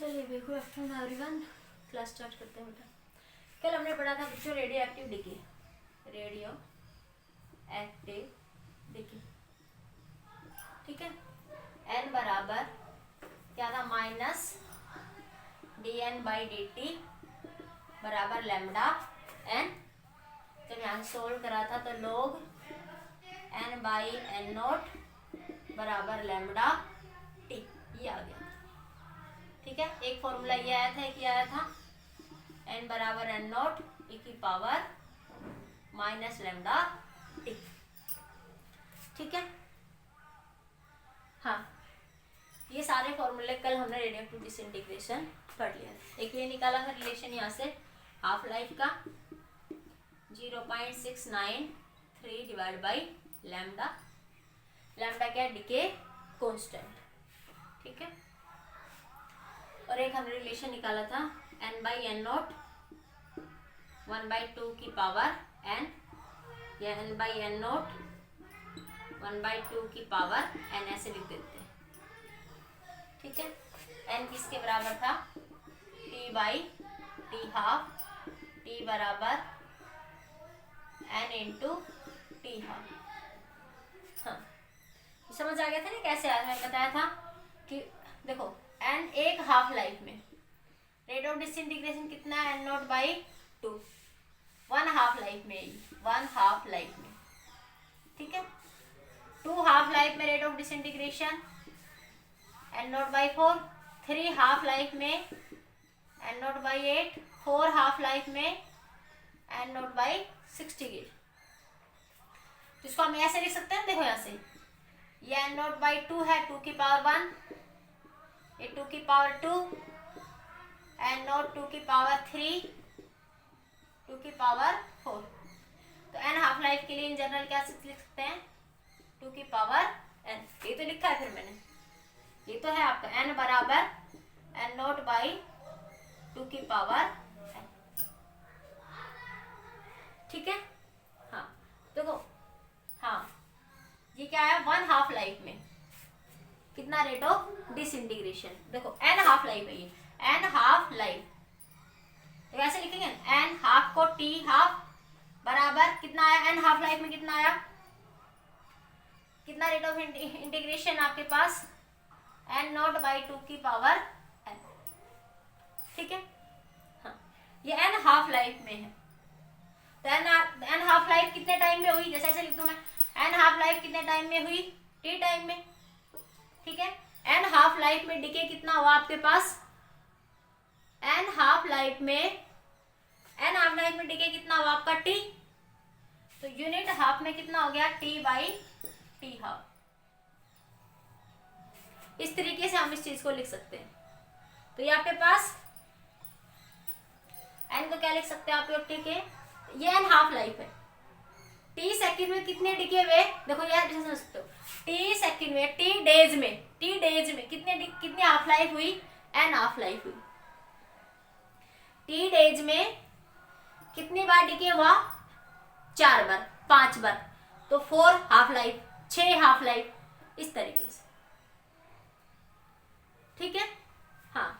चलिए good afternoon everyone, class start करते हैं बेटा। कल हमने पढ़ा था बच्चों रेडियो एक्टिव डिके, ठीक है। एन बराबर क्या था, माइनस dN/dt बराबर लैम्डा एन। जब यहाँ सोल्व करा था तो log n/n0 बराबर लैम्डा टी, ये आ गया। ठीक है, एक फॉर्मूला ये आया था, एक ये आया था n बराबर n0 e की पावर माइनस लैम्डा टी। ठीक है, हाँ, ये सारे फॉर्मूले कल हमने रेडियोएक्टिव डिसइंटीग्रेशन पढ़ लिया। एक ये निकाला था रिलेशन यहाँ से हाफ लाइफ का 0.693 डिवाइड बाई लैम्डा। लैम्डा क्या है, डिके कांस्टेंट। ठीक है, और एक हमने रिलेशन निकाला था n/n0 1/2 की पावर n, या n/n0 1/2 की पावर n ऐसे लिख देते हैं। ठीक है, n किसके बराबर था, t/t हाफ, t बराबर n इंटू टी हाफ। हाँ, समझ आ गया था ना कैसे आया, मैंने बताया था कि देखो n एक हाफ लाइफ में रेट ऑफ डिसइंटीग्रेशन कितना है, n0/2, वन हाफ लाइफ में, वन हाफ लाइफ में। ठीक है, 2 हाफ लाइफ में rate of disintegration n0/4, 3 half life में n0/8, 4 हाफ लाइफ में n0/68। तो इसको हम ऐसे लिख सकते हैं, देखो यहाँ से ये n0/2 है, 2 की पावर 1, ये 2 की पावर 2, n0 2 की पावर 3, 2 की पावर 4। तो n हाफ लाइफ के लिए इन जनरल क्या लिख सकते हैं, 2 की पावर n। ये तो लिखा है फिर मैंने, ये तो है आपका n बराबर n0/2 की पावर n। ठीक है, हाँ देखो, हाँ ये क्या है, वन हाफ लाइफ में कितना रेट ऑफ डिसइंटीग्रेशन, देखो n हाफ लाइफ है, ये n हाफ लाइफ, तो कैसे लिखेंगे, n हाफ को t हाफ बराबर कितना आया, n हाफ लाइफ में कितना आया, कितना रेट ऑफ इंटीग्रेशन आपके पास, n0/2 की पावर n। ठीक है, हाँ ये n हाफ लाइफ में है, तो n हाफ लाइफ कितने टाइम में हुई, जैसे ऐसे लिख दूं मैं, n हाफ लाइफ कितने टाइम में हुई, t टाइम में। ठीक है, n हाफ लाइफ में डिके कितना हुआ आपके पास, n हाफ लाइफ में डिके कितना हुआ आपका t, तो यूनिट हाफ में कितना हो गया, t/t हाफ। इस तरीके से हम इस चीज को लिख सकते हैं। तो ये आपके पास n को क्या लिख सकते हैं आप लोग, t के, ये n हाफ लाइफ है, t सेकंड में कितने डिके हुए, देखो यार समझ सकते हो, t सेकंड में, t डेज में कितनी हाफ लाइफ हुई, n हाफ लाइफ हुई। t डेज में कितनी बार डिके हुआ, 4 बार, 5 बार, तो 4 हाफ लाइफ, 6 हाफ लाइफ, इस तरीके से। ठीक है, हाँ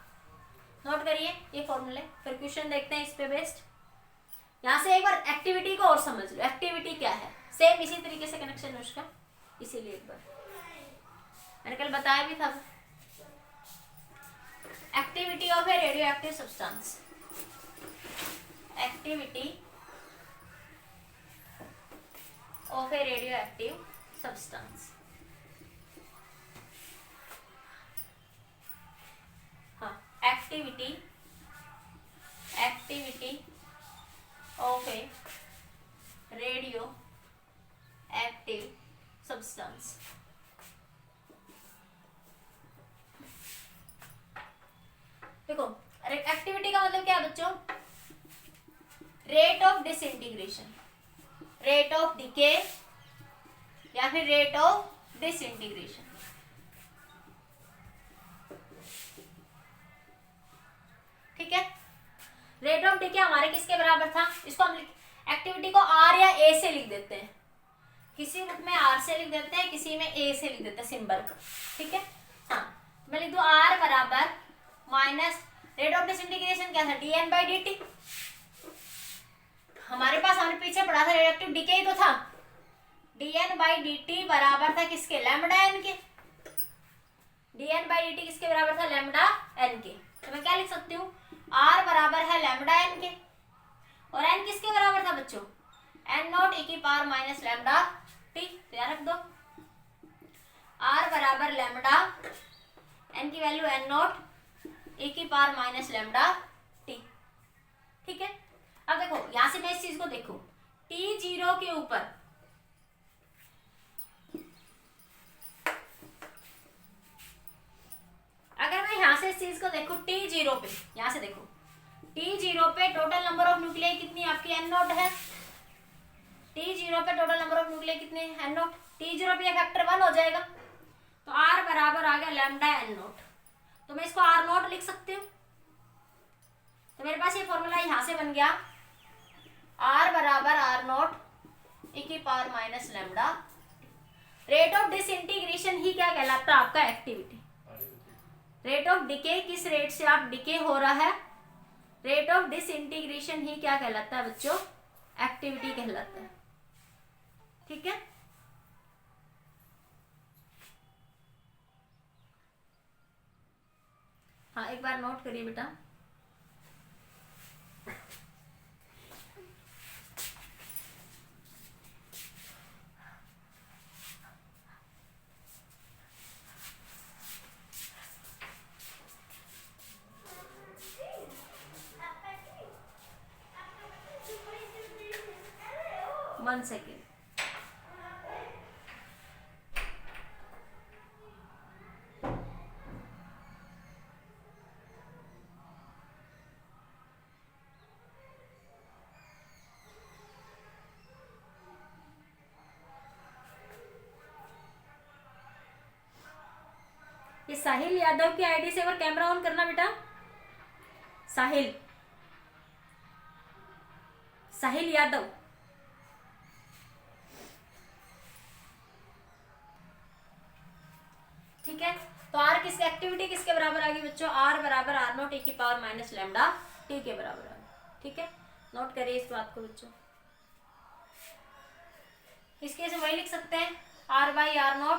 नोट करिए ये फॉर्मूले, फिर क्वेश्चन देखते हैं इस पे बेस्ड। यहां से एक बार एक्टिविटी को और समझ लो, एक्टिविटी क्या है, सेम इसी तरीके से कनेक्शन है उसका, इसीलिए एक बार मैंने कल बताया भी था, activity of a radio active substance, activity of a radio active substance. हाँ, activity of a radio active substance. देखो एक्टिविटी का मतलब क्या है बच्चों, rate of disintegration, rate of decay या फिर रेट ऑफ डिसइंटीग्रेशन। ठीक है, रेट ऑफ डिके हमारे किसके बराबर था, इसको हम एक्टिविटी को आर या ए से लिख देते हैं, किसी बुक में आर से लिख देते हैं, किसी में ए से लिख देते हैं सिंबल को। ठीक है, हाँ मैं लिख दूं आर बराबर माइनस रेट ऑफ डिसइंटीग्रेशन क्या था, dN/dt। हमारे पास हमने पीछे पढ़ा था रिएक्टिव डीके ही तो था। dN/dt बराबर था किसके, लैम्डा एन के। dN/dt किसके बराबर था, लैम्डा एन के। तो मैं क्या लिख सकती हूँ, R बराबर है लैम्डा एन के, और n किसके बराबर था बच्चों, n0 e की पावर माइनस लैम्डा टी। ध्यान रख दो, R बराबर लैम्डा, n की वैल्यू n0 e की पावर माइनस लैम्डा टी। ठीक है, अब देखो यहां से मैं इस चीज को देखो, t0 के ऊपर अगर मैं यहां से इस चीज को देखो t0 पे, यहां से देखो t0 पे टोटल नंबर ऑफ न्यूक्लियाई कितनी आपकी n0 है। t0 पे टोटल नंबर ऑफ न्यूक्लियाई कितने हैं, n0। t0 पे फैक्टर 1 हो जाएगा, तो r बराबर आ गया लैम्डा n0। तो मैं इसको r0 लिख सकती हूँ। तो मेरे पास ये फॉर्मूला यहां से बन गया, r बराबर r0 e की power minus lambda. Rate of disintegration ही क्या कहलाता है आपका, एक्टिविटी। रेट ऑफ डिके, किस रेट से आप डिके हो रहा है, रेट ऑफ डिसइंटीग्रेशन ही क्या कहलाता है बच्चों, एक्टिविटी कहलाता है। ठीक है, हाँ एक बार नोट करिए बेटा। One second. ये साहिल यादव की आईडी से एक बार कैमरा ऑन करना बेटा। साहिल, साहिल यादव। ठीक है, तो आर किस एक्टिविटी किसके बराबर आ गई बच्चों, आर बराबर r0 e की पावर माइनस लैम्डा टी के बराबर आ गई। ठीक है, नोट करिए इस बात को बच्चों। इस केस में वही लिख सकते हैं, r/r0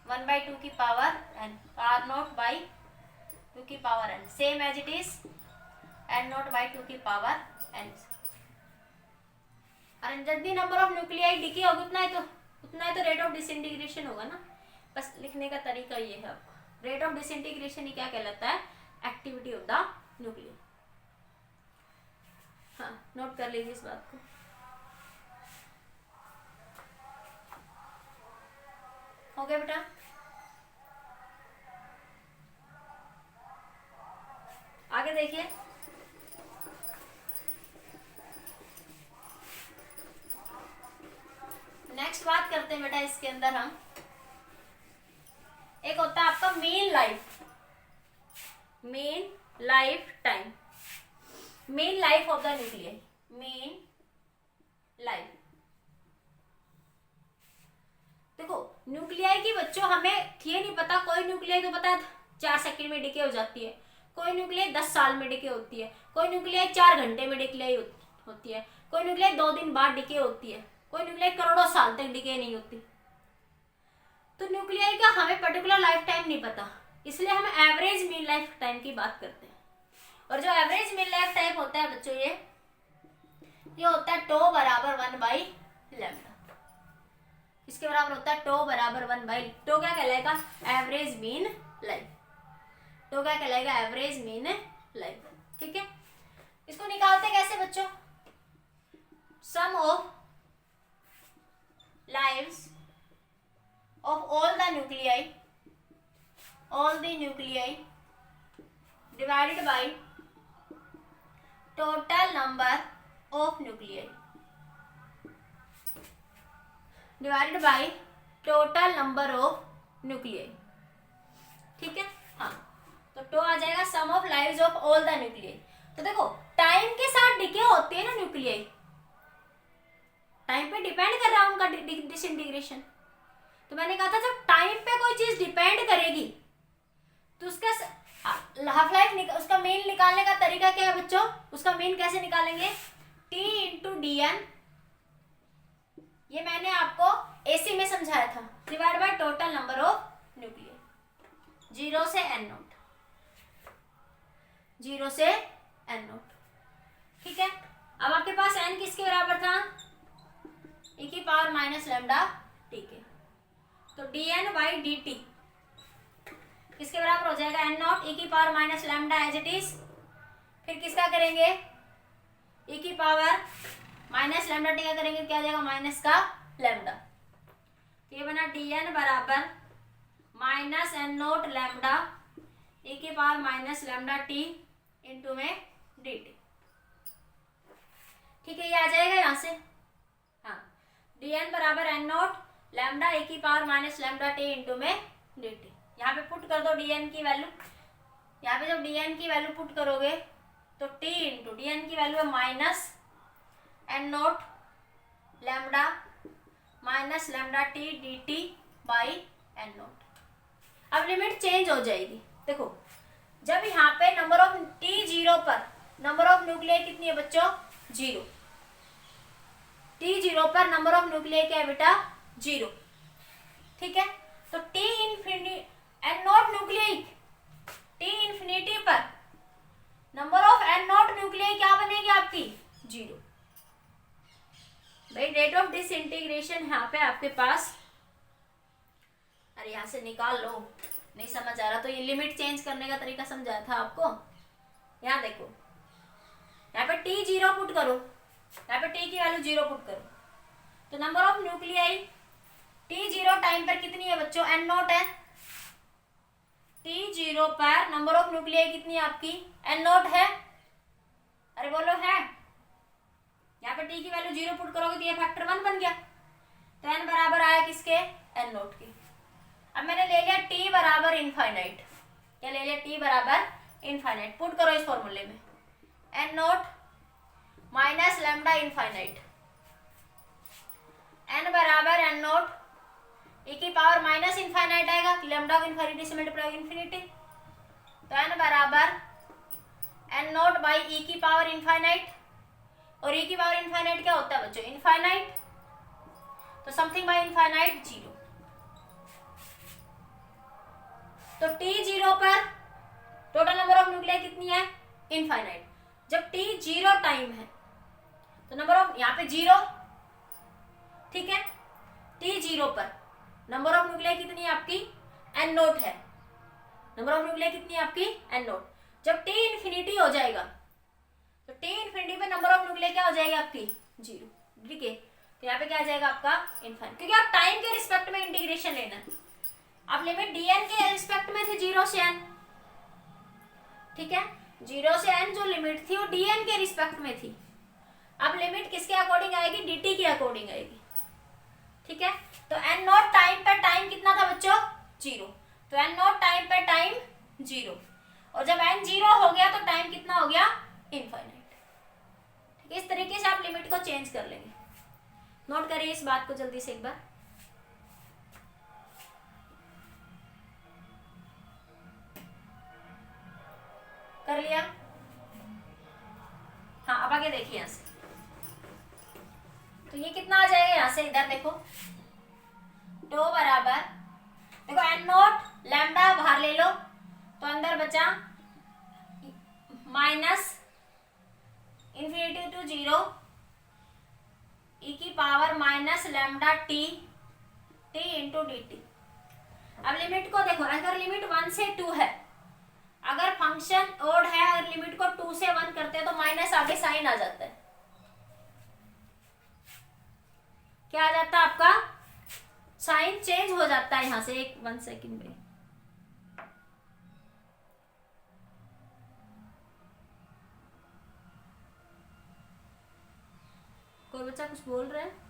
1/2 की पावर n, r0/2 की power n, same as it is n0/2 की पावर n। और जब भी नंबर ऑफ न्यूक्लियाई डिके होगा उतना है तो रेट ऑफ डिसइंटीग्रेशन होगा ना। बस लिखने का तरीका ये है आपका, रेट ऑफ डिसइंटीग्रेशन ही क्या कहलाता है, एक्टिविटी ऑफ द न्यूक्लियर। हाँ नोट कर लीजिए इस बात को। हो गया बेटा, आगे देखिए। नेक्स्ट बात करते हैं बेटा, इसके अंदर हम एक होता है आपका mean life time, mean life of the nuclear, mean life. देखो न्यूक्लियाई की बच्चों हमें ये नहीं पता, कोई न्यूक्लियाई तो पता है 4 सेकंड में डिके हो जाती है, कोई न्यूक्लियाई 10 साल में डिके होती है, कोई न्यूक्लियाई 4 घंटे में डिके होती है, कोई न्यूक्लियाई 2 दिन बाद डिके होती है, कोई न्यूक्लियाई करोड़ों साल तक डिके नहीं होती। तो न्यूक्लियाई का हमें पर्टिकुलर लाइफ टाइम नहीं पता, इसलिए हम एवरेज मीन लाइफ टाइम की बात करते हैं। और जो एवरेज मीन लाइफ टाइम होता है बच्चों ये होता है टो बराबर 1/λ। इसके बराबर होता है टो बराबर 1/, टो क्या कहलाएगा, एवरेज मीन लाइफ। टो क्या कहलाएगा, एवरेज मीन लाइफ। ठीक है, इसको निकालते कैसे बच्चों, सम of lives of all the nuclei divided by total number of nuclei divided by total number of nuclei। ठीक है, हाँ तो टो आ जाएगा sum of lives of all the nuclei. तो देखो टाइम के साथ डिके होते हैं ना न्यूक्लियाई, टाइम पे डिपेंड कर रहा है उनका डिसइंटीग्रेशन। तो मैंने कहा था जब टाइम पे कोई चीज डिपेंड करेगी तो उसका हाफ लाइफ उसका मीन निकालने का तरीका क्या है बच्चों? उसका मीन कैसे निकालेंगे? T इंटू डी एन, ये मैंने आपको एसी में समझाया था, divide by total number of nuclear, 0 से n नोट, 0 से n नोट। ठीक है, अब आपके पास n किसके बराबर था? e की पावर माइनस लैम्डा t के, तो dn बाई डी टी किसके बराबर हो जाएगा? n नॉट e की power minus lambda as it is, फिर किसका करेंगे? e की पावर माइनस लैम्डा टी का करेंगे, क्या आ जाएगा? माइनस का लैम्डा, तो ये बना dn बराबर minus n naught lambda e की power minus lambda T into में dt। ठीक है, ये आ जाएगा यहाँ से। हाँ, dn बराबर n नोट लैम्डा e की power minus lambda T into में dt। यहाँ पे पुट कर दो dn की वैल्यू, यहाँ पे जब dn की वैल्यू पुट करोगे तो t इंटू dn की वैल्यू है minus n naught lambda minus lambda t d t by n naught. अब लिमिट चेंज हो जाएगी। देखो, जब यहाँ पे नंबर ऑफ t0 पर नंबर ऑफ न्यूक्लियर कितनी है बच्चों? 0। t0 पर नंबर ऑफ न्यूक्लियर क्या है बेटा? 0। ठीक है, तो t infinity n naught nuclear, t infinity पर number of n naught nuclear क्या बनेगी आपकी? 0। भाई रेट ऑफ डिसइंटीग्रेशन यहाँ पे आपके पास, अरे यहाँ से निकाल लो, नहीं समझ आ रहा तो ये लिमिट चेंज करने का तरीका समझाया था आपको। यहाँ देखो, यहाँ पे t0 पुट करो, यहाँ पे t की वैल्यू 0 पुट करो, तो number of nuclei t0 time पर कितनी है बच्चों? n नॉट है। t0 पर नंबर ऑफ न्यूक्लियाई कितनी है आपकी? n नॉट है। अरे बोलो है। यहाँ पे t की वैल्यू 0 पुट करोगे तो ये फैक्टर 1 बन गया, तो n बराबर आया किसके? n नोट के। अब मैंने ले लिया t बराबर इनफाइनाइट, क्या ले लिया? t बराबर इनफाइनाइट, पुट करो इस फॉर्मूले में, n note minus lambda infinite, n बराबर n नोट e की पावर माइनस इनफाइनाइट आएगा, लैम्डा को इनफिनिटी से मल्टीप्लाई इनफिनिटी, तो n बराबर n नोट बाई e की पावर इनफाइनाइट, और e की पावर इनफाइनाइट क्या होता है बच्चों? इनफाइनाइट, तो समथिंग बाय इनफाइनाइट 0। तो t0 पर टोटल नंबर ऑफ न्यूक्लियर कितनी है? इनफाइनाइट। जब t0 टाइम है तो नंबर ऑफ, यहाँ पे 0, ठीक है, t0 पर नंबर ऑफ न्यूक्लियर कितनी है आपकी? n नोट है। नंबर ऑफ न्यूक्लियर कितनी है आपकी? n note. जब t इन्फिनिटी हो जाएगा तो t इन्फिनिटी पे नंबर ऑफ न्यूक्लियर क्या हो जाएगा आपकी? 0। ठीक है, तो यहाँ पे क्या आ जाएगा आपका? इनफाइनाइट, क्योंकि आप टाइम के रिस्पेक्ट में इंटीग्रेशन लेना है। अब लिमिट dn के रिस्पेक्ट में थी 0 से n, ठीक है, 0 से n जो लिमिट थी वो dn के रिस्पेक्ट में थी। अब लिमिट किसके अकॉर्डिंग आएगी? dt के अकॉर्डिंग आएगी। ठीक है, तो n नॉट टाइम पर टाइम कितना था बच्चों? 0, तो n नॉट टाइम पर टाइम 0, और जब n 0 हो गया तो टाइम कितना हो गया? इनफाइनाइट। ठीक है, इस तरीके से आप लिमिट को चेंज कर लेंगे। नोट करिए इस बात को जल्दी से एक बार। कर लिया? हाँ, अब आगे देखिए यहाँ से, तो ये कितना आ जाएगा यहाँ से? इधर देखो, टो बराबर, देखो n नॉट लैम्डा बाहर ले लो तो अंदर बचा माइनस इन्फिनिटी टू 0 e की power minus lambda T into D T. अब लिमिट को देखो, अगर लिमिट 1 से 2 है, अगर फंक्शन ओड है, अगर लिमिट को 2 से 1 करते हैं तो माइनस आगे साइन आ जाता है, क्या आ जाता है आपका? साइन चेंज हो जाता है यहाँ से। 1 सेकंड में, कोई बच्चा कुछ बोल रहा है?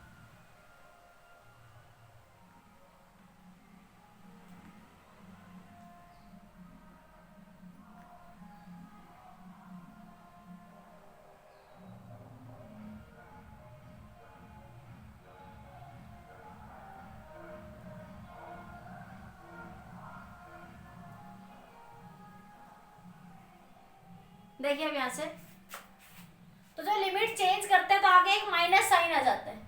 देखिए अब यहाँ से तो जो लिमिट चेंज करते हैं तो आगे एक माइनस साइन आ जाता है,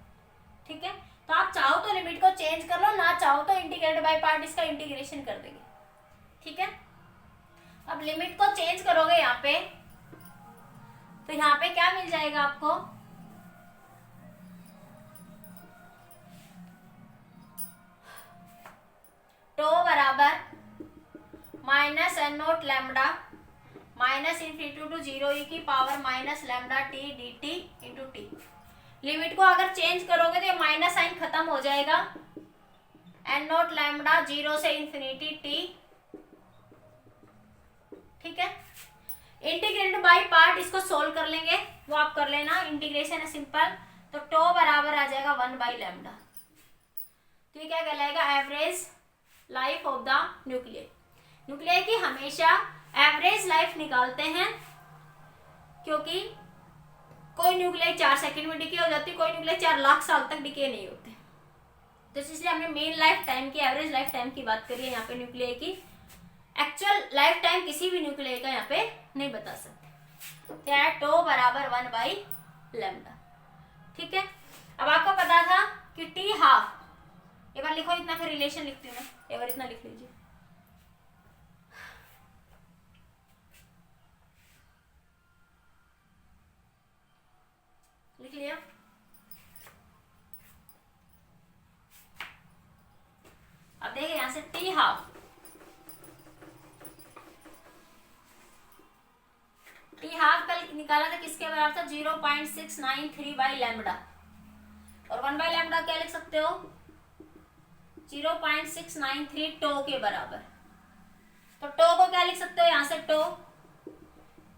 ठीक है। तो आप चाहो तो लिमिट को चेंज कर लो, ना चाहो तो इंटीग्रेटेड बाय पार्ट इसका इंटीग्रेशन कर देंगे, ठीक है। अब लिमिट को चेंज करोगे यहाँ पे तो यहाँ पे क्या मिल जाएगा आपको, टो बराबर minus n naught lambda minus infinity to 0 e की power minus lambda t d t into t. Limit को अगर चेंज करोगे तो ये माइनस साइन खत्म हो जाएगा, एन नोट लैम्डा 0 से इन्फिनिटी टी, ठीक है। इंटीग्रेटेड बाय पार्ट इसको सोल्व कर लेंगे, वो आप कर लेना, इंटीग्रेशन है सिंपल। तो टो बराबर आ जाएगा 1 बाई लैम्डा। तो ये क्या कहलाएगा, average life of the nuclear. Nuclear की हमेशा एवरेज लाइफ निकालते हैं, क्योंकि कोई न्यूक्लियर 4 सेकंड में डिके हो जाती है, कोई न्यूक्लियर 4 लाख साल तक डिके नहीं होते। तो इसलिए हमने मेन लाइफ टाइम की, एवरेज लाइफ टाइम की बात करी है यहाँ पे न्यूक्लियर की। एक्चुअल लाइफ टाइम किसी भी न्यूक्लियर का यहाँ पे नहीं बता सकते। तो टो बराबर 1 बाई लैम्डा, ठीक है। अब आपको पता था कि टी हाफ, एक बार लिखो इतना, फिर रिलेशन लिखती हूँ मैं, एक बार इतना लिख लीजिए। लिख लिया। अब देखिए यहां से टी हाफ, टी हाफ कल निकाला था किसके बराबर था, 0.693 बाई लैम्डा, और 1 बाई लैम्डा क्या लिख सकते हो, 0.693 टो के बराबर। तो टो को क्या लिख सकते हो, यहां से टो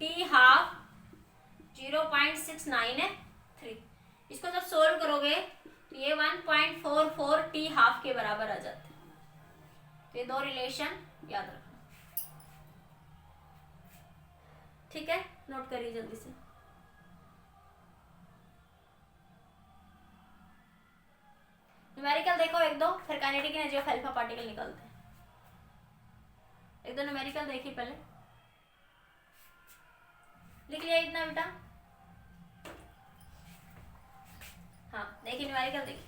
टी हाफ 0.693, इसको जब सोल्व करोगे तो ये 1.44 टी हाफ के बराबर आ जाता है। तो ये दो रिलेशन याद रखना, ठीक है, नोट करिए जल्दी से। न्यूमेरिकल देखो एक दो, फिर kinetic energy of alpha particle निकालते हैं। एक दो न्यूमेरिकल देखिए पहले, लिख लिया इतना बेटा। हाँ देखिए न्यूमेरिकल देखिए,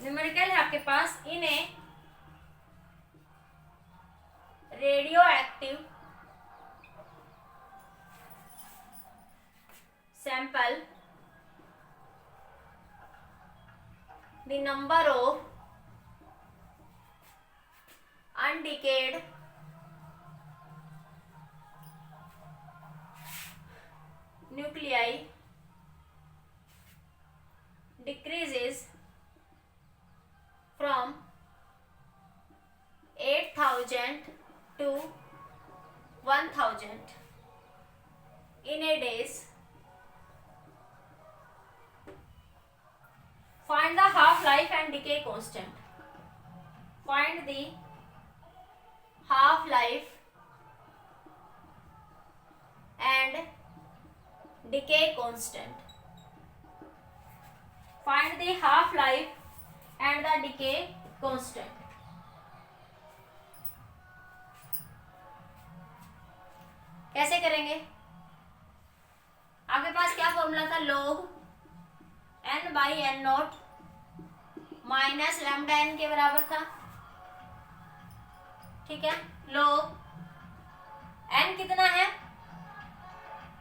न्यूमेरिकल है आपके पास, इन्हें radio active sample the number of undecayed nuclei decreases from 8,000 to 1,000 in a days. Find the half-life and decay constant. Find the half-life and decay constant. Find the half-life and the decay constant. कैसे करेंगे? आपके पास क्या formula था, log n by n naught minus lambda n के बराबर था, ठीक है। log n कितना है,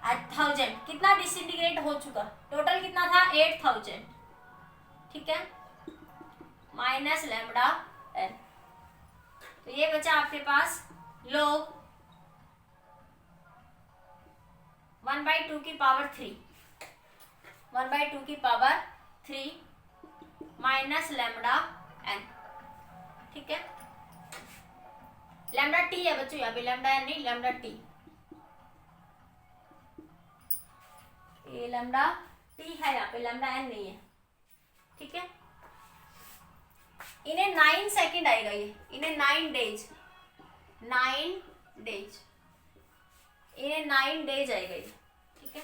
1000, कितना डिसइंटीग्रेट हो चुका, टोटल कितना था 8000, ठीक है, माइनस लैम्डा n। तो ये बचा आपके पास log 1/2 की पावर 3, 1/2 की पावर 3 माइनस लैम्डा n, ठीक है। लैम्डा t है बच्चों यहाँ पे, लैम्डा n नहीं, लैम्डा t, ये लैम्डा t है यहाँ पे, लैम्डा n नहीं है, ठीक है। इन्हें सेकेंड आएगा ये, इन्हें 9 डेज, 9 डेज, इन्हें 9 डेज आएगा ये, ठीक है।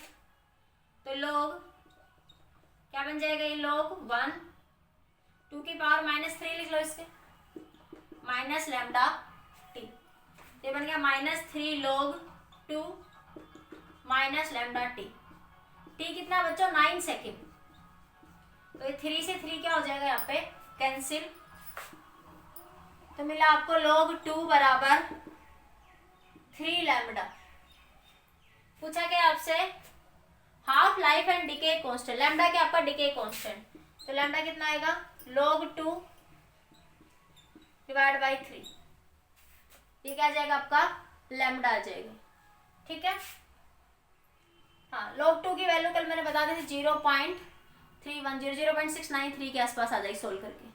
तो log क्या बन जाएगा ये, log 1 2 की पावर -3 लिख लो इसके, माइनस लैम्डा टी, ये बन गया -3 log 2 minus lambda T. T कितना बच्चों, 9 सेकेंड, तो ये 3 से 3 क्या हो जाएगा यहाँ पे, कैंसिल। तो मिला आपको log 2 बराबर 3 लैम्डा। पूछा क्या आपसे, half life and decay constant, lambda क्या आपका डिके कांस्टेंट, तो लैम्डा कितना आएगा, log 2 डिवाइड बाई 3, ये क्या आ जाएगा आपका, लैम्डा आ जाएगा, ठीक है। हाँ, log 2 की वैल्यू कल मैंने बता दी थी 0.693 के आसपास आ जाएगी सोल्व करके,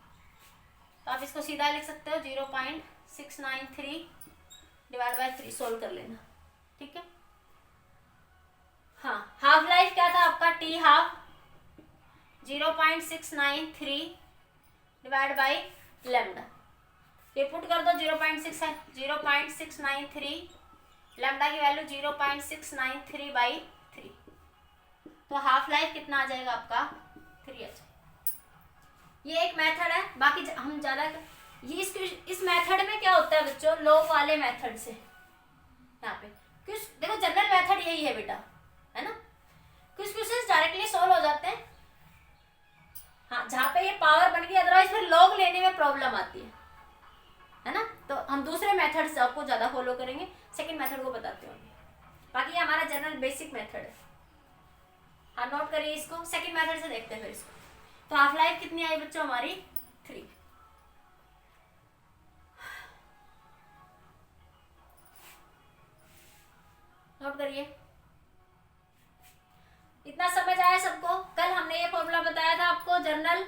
तो आप इसको सीधा लिख सकते हो 0.693 डिवाइड बाई 3 सोल्व कर लेना, ठीक है। हाँ, हाफ लाइफ क्या था आपका, T half 0.693 divide by lambda, ये पुट कर दो, 0.6 है, 0.693 लैम्डा की वैल्यू 0.693 बाई 3, तो हाफ लाइफ कितना आ जाएगा आपका, 3 आ जाएगा। ये एक मेथड है, बाकी हम ज्यादा ये इस मेथड में क्या होता है बच्चों, लॉग वाले मेथड से यहाँ पे कुछ देखो, जनरल मेथड यही है बेटा, है ना, कुछ क्वेश्चंस डायरेक्टली सॉल्व हो जाते हैं। हाँ, जहाँ पे ये पावर बन गई, अदरवाइज फिर लॉग लेने में प्रॉब्लम आती है ना, तो हम दूसरे मेथड से आपको ज्यादा फॉलो करेंगे, सेकंड मेथड को बताते होंगे, बाकी ये हमारा जनरल बेसिक मेथड है। हाँ, नोट करिए इसको, सेकंड मेथड से देखते हैं फिर इसको। तो हाफ लाइफ कितनी आई बच्चों हमारी, 3। नोट करिए, इतना समझ आया सबको। कल हमने ये फॉर्मूला बताया था आपको जनरल,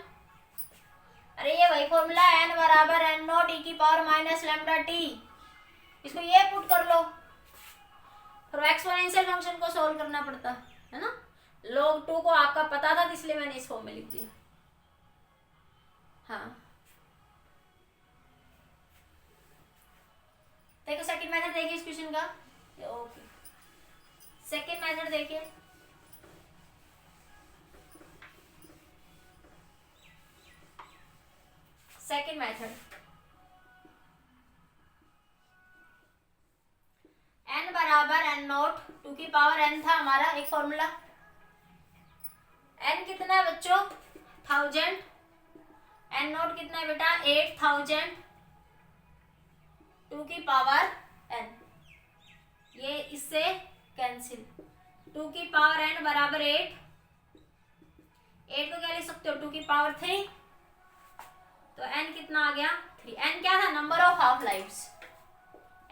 अरे ये वही फॉर्मूला, n बराबर n नॉट e की पावर माइनस लैम्डा टी, इसको ये पुट कर लो, फिर एक्सपोनेंशियल फंक्शन को सोल्व करना पड़ता है ना। log 2 को आपका पता था, इसलिए मैंने इस फॉर्म में लिख दिया। हाँ, देखो सेकंड मेथड देखिए इस क्वेश्चन का, ओके, सेकंड मेथड देखिए, सेकंड मेथड n बराबर n नॉट 2 की पावर n था हमारा एक फॉर्मूला, n कितना है बच्चों, 1000, n नॉट कितना है बेटा, 8000, 2 की पावर n, ये इससे कैंसिल, 2 की पावर n बराबर 8 को क्या लिख सकते हो, 2 की पावर 3, तो n कितना आ गया, 3। n क्या था, number of half lives,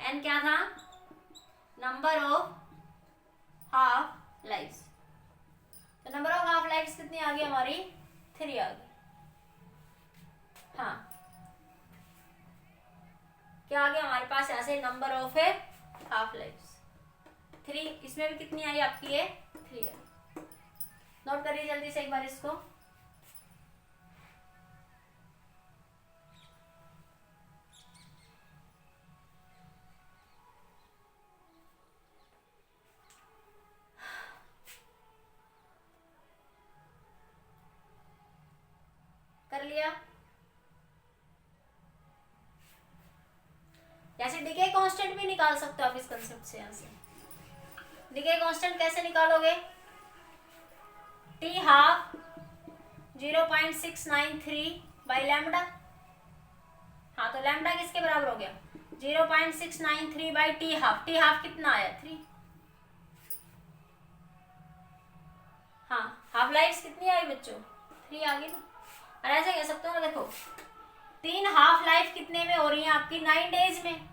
n क्या था, नंबर ऑफ हाफ लाइफ्स, तो नंबर ऑफ हाफ लाइफ्स कितनी आ गई हमारी, 3 आ गई। हाँ, क्या आ गया हमारे पास यहाँ से, नंबर ऑफ हाफ लाइफ्स 3, इसमें भी कितनी आई आपकी, ये 3 आई। नोट करिए जल्दी से एक बार इसको, कर लिया। जैसे डिके कांस्टेंट भी निकाल सकते हो आप इस कंसेप्ट से, यहाँ से डिके कांस्टेंट कैसे निकालोगे, टी हाफ 0.693 बाई लैम्डा, हाँ तो लैम्डा किसके बराबर हो गया, 0.693 by T half, T half कितना आया, 3। हाँ, हाफ लाइफ कितनी आई बच्चों, 3 आ गई ना। और ऐसे कह सकते हो ना, देखो 3 हाफ लाइफ कितने में हो रही है आपकी, 9 डेज में,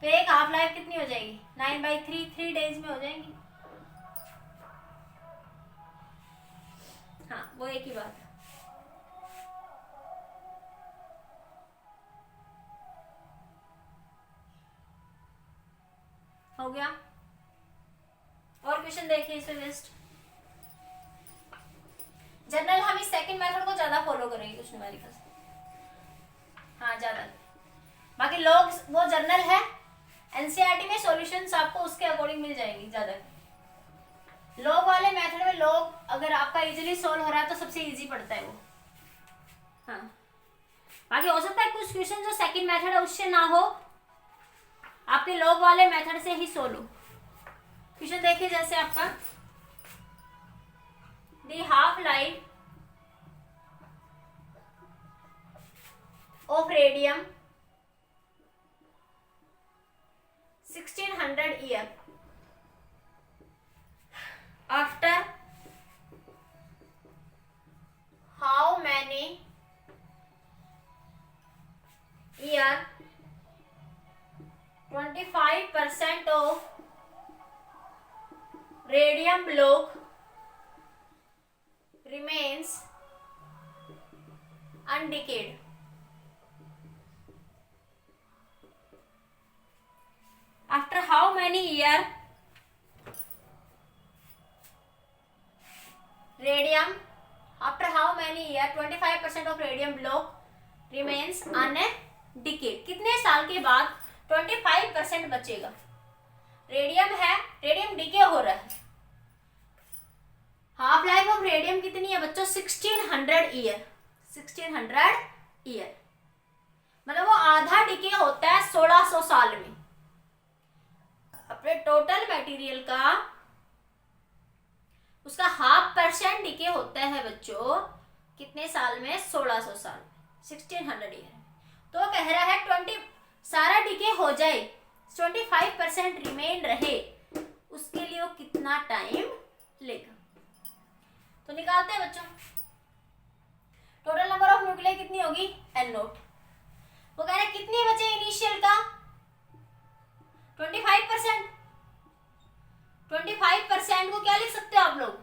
तो एक हाफ लाइफ कितनी हो जाएगी, 9/3, 3 डेज में हो जाएंगी। हाँ, वो एक ही बात है। हो गया, और क्वेश्चन देखिए इसमें नेक्स्ट। जनरल हम इस सेकंड मेथड को ज्यादा फॉलो करेंगे कुछ न्यूमेरिकल, हाँ ज्यादा। बाकी लॉग वो जर्नल है, एनसीईआरटी में सॉल्यूशंस आपको उसके अकॉर्डिंग मिल जाएंगी ज्यादा। लॉग वाले मेथड में लॉग अगर आपका इजीली सॉल्व हो रहा है तो सबसे इजी पड़ता है वो। हाँ, बाकी हो सकता है कुछ क्वेश्चन जो सेकंड मेथड है उससे ना हो, आपके लॉग वाले मेथड से ही सोल्व हो। क्वेश्चन देखिए, जैसे आपका the half life of radium 1600 year, after how many year 25% of radium block remains undecayed. After how many years radium, after how many years 25% of radium block remains undecayed? कितने साल के बाद 25% बचेगा? Radium है, radium decay हो रहा है। Half life of radium कितनी है बच्चों? 1600 ईयर। 1600 ईयर मतलब वो आधा डिके होता है 1600 साल में। अपने टोटल मटेरियल का उसका 0.5% डिके होता है बच्चों कितने साल में? 1600 साल, 1600 ईयर। तो कह रहा है 20 सारा डिके हो जाए, 25% रिमेन रहे, उसके लिए वो कितना टाइम लेगा? तो निकालते हैं बच्चों। टोटल नंबर ऑफ न्यूक्लियाई कितनी होगी? N note. वो कह रहे हैं कितने बचे इनिशियल का? 25%। 25% को क्या लिख सकते हो आप लोग?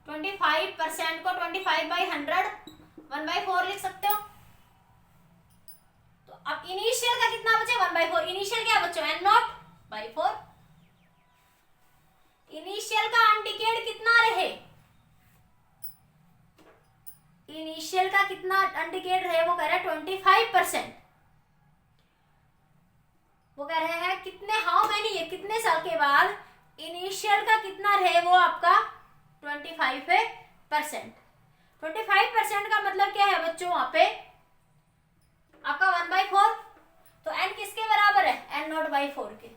25% को 25/100 1/4 लिख सकते हो। तो अब इनिशियल का कितना बचे? 1/4। इनिशियल क्या बच्चों? N not by 4। इनिशियल का अनडिकेड कितना रहे? इनिशियल का कितना अनडिकेड रहे? वो कह रहा है 25%। वो कह रहे हैं कितने, हाउ मेनी, ये कितने साल के बाद इनिशियल का कितना रहे? वो आपका 25%। 25% का मतलब क्या है बच्चों? वहां पे आपका 1/4। तो n किसके बराबर है? N नॉट बाई 4 के।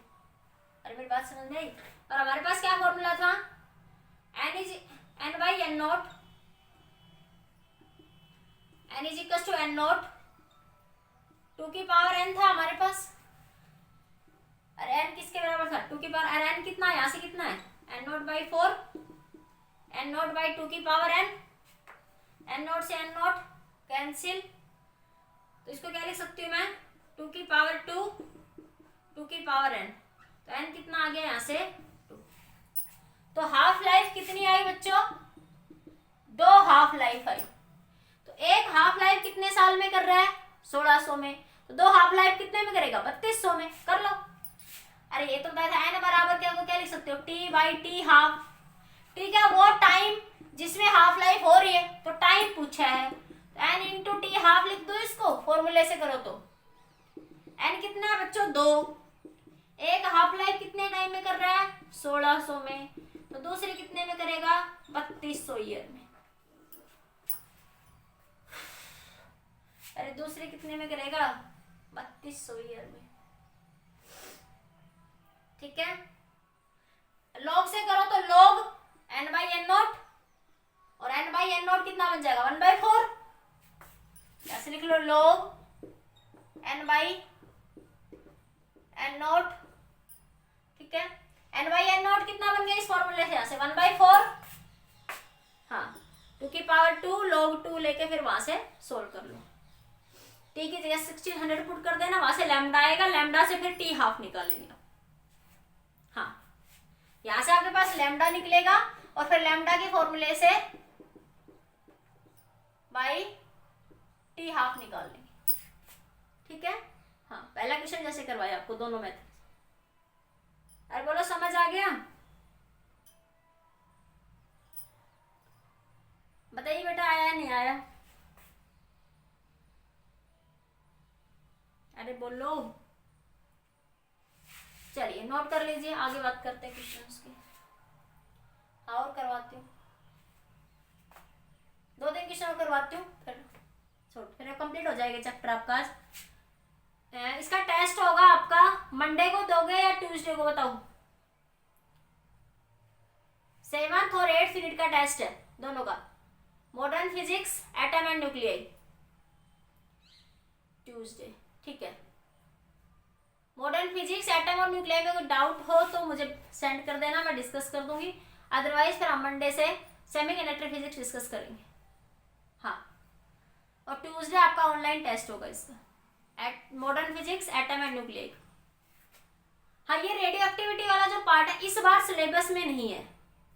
अरे मेरी बात समझ में आई? और हमारे पास क्या फॉर्मूला था? n is n by n naught, n is equal to n naught 2 की पावर n था हमारे पास। अरे n किसके बराबर था? 2 की पावर। अरे n कितना है? यहाँ से कितना है? n not by 4, n not by 2 की पावर n, n नॉट से n नॉट कैंसिल। तो इसको क्या लिख सकती हूँ मैं? 2 की पावर 2, 2 की पावर n। तो n कितना आ गया यहाँ से? 2। तो हाफ लाइफ कितनी आई बच्चों? 2 हाफ लाइफ आई। तो एक हाफ लाइफ कितने साल में कर रहा है? 1600 में। तो 2 हाफ लाइफ कितने में करेगा? 3200 में। कर लो। अरे ये तो बताया था n बराबर क्या को क्या लिख सकते हो? t by T half. ठीक है, वो टाइम जिसमें हाफ लाइफ हो रही है, तो टाइम पूछा है, तो n इंटू टी हाफ लिख दो इसको, फॉर्मूले से करो तो। n कितना है बच्चों? 2। एक हाफ लाइफ कितने टाइम में कर रहा है? 1600 में। तो दूसरे कितने में करेगा? 3200 ईयर में। अरे दूसरे कितने में करेगा? 3200 ईयर में। ठीक है, लॉग से करो तो log n by n naught, और n बाई n नॉट कितना बन जाएगा? 1/4। ऐसे लिख लो, log n by n naught. ठीक है, n बाई n नॉट कितना बन गया इस फॉर्मूले से? यहाँ से 1/4। हाँ, 2 की पावर 2, log 2 लेके फिर वहां से सोल्व कर लो। t की जगह 1600 पुट कर देना, वहां से लैम्डा आएगा, लैम्डा से फिर t हाफ निकालेंगे। हाँ, यहां से आपके पास लैम्डा निकलेगा और फिर लैम्डा के फॉर्मूले से बाई टी हाफ निकाल लेंगे। ठीक है, हाँ, पहला क्वेश्चन जैसे करवाया आपको दोनों मेथड। अरे बोलो, समझ आ गया? बताइए बेटा, आया नहीं आया? बोलो। चलिए नोट कर लीजिए, आगे बात करते हैं क्वेश्चंस की। और करवाती हूँ, 2-3 क्वेश्चन और करवाती हूँ, फिर कंप्लीट हो जाएगा चैप्टर आपका आज। इसका टेस्ट होगा आपका मंडे को दोगे या ट्यूसडे को, बताओ। 7th और 8th यूनिट का टेस्ट है दोनों का। Modern physics, atom and nuclei, Tuesday, ठीक है। मॉडर्न फिजिक्स, एटम और न्यूक्लियाई में कोई डाउट हो तो मुझे सेंड कर देना, मैं डिस्कस कर दूंगी। अदरवाइज फिर हम मंडे से सेमीकंडक्टर फिजिक्स डिस्कस करेंगे। हाँ, और ट्यूसडे आपका ऑनलाइन टेस्ट होगा इसका, modern physics, atom and nuclei. हाँ, ये रेडियो एक्टिविटी वाला जो पार्ट है इस बार सिलेबस में नहीं है,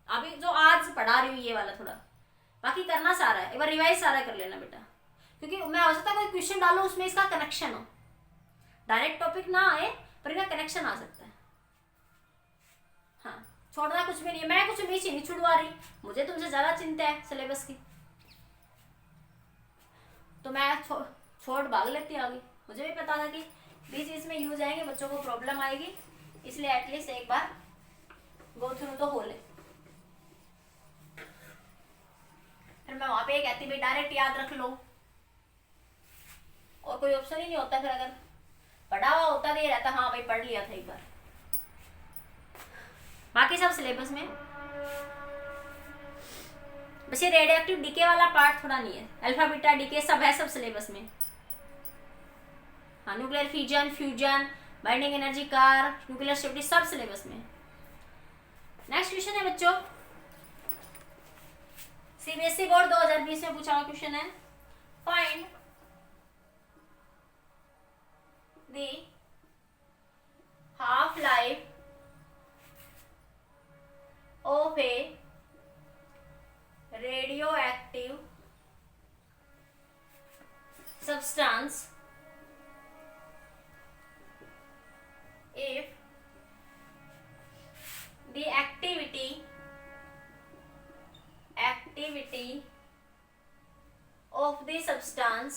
अभी जो आज पढ़ा रही हूँ ये वाला थोड़ा, बाकी करना सारा है। एक बार रिवाइज सारा कर लेना बेटा, क्योंकि मैं हो सकता है कोई क्वेश्चन डालूं उसमें इसका कनेक्शन हो, डायरेक्ट टॉपिक ना आए पर इसका कनेक्शन आ सकता है। हाँ, छोड़ना कुछ भी नहीं है, मैं कुछ भी नहीं छुड़वा रही, मुझे तुमसे ज्यादा चिंता है सिलेबस की, तो मैं छोड़ भाग लेती आगे। मुझे भी पता था कि बीच बीच में यूज आएंगे, बच्चों को प्रॉब्लम आएगी, इसलिए एटलीस्ट एक बार गो थ्रू तो हो ले। फिर मैं वहां पे कहती भाई डायरेक्ट याद रख लो, और कोई ऑप्शन ही नहीं होता। फिर अगर पढ़ा हुआ होता तो ये रहता हाँ भाई पढ़ लिया था एक बार। बाकी सब सिलेबस में, बस ये रेडियो एक्टिव डीके वाला पार्ट थोड़ा नहीं है, अल्फा बीटा डीके सब है, सब सिलेबस में। हाँ, nuclear fission, fusion, binding energy, car, nuclear stability, सब सिलेबस में। नेक्स्ट क्वेश्चन है बच्चों, सीबीएसई बोर्ड 2020 में पूछा हुआ क्वेश्चन है, find the half life of A radioactive substance if the activity of the substance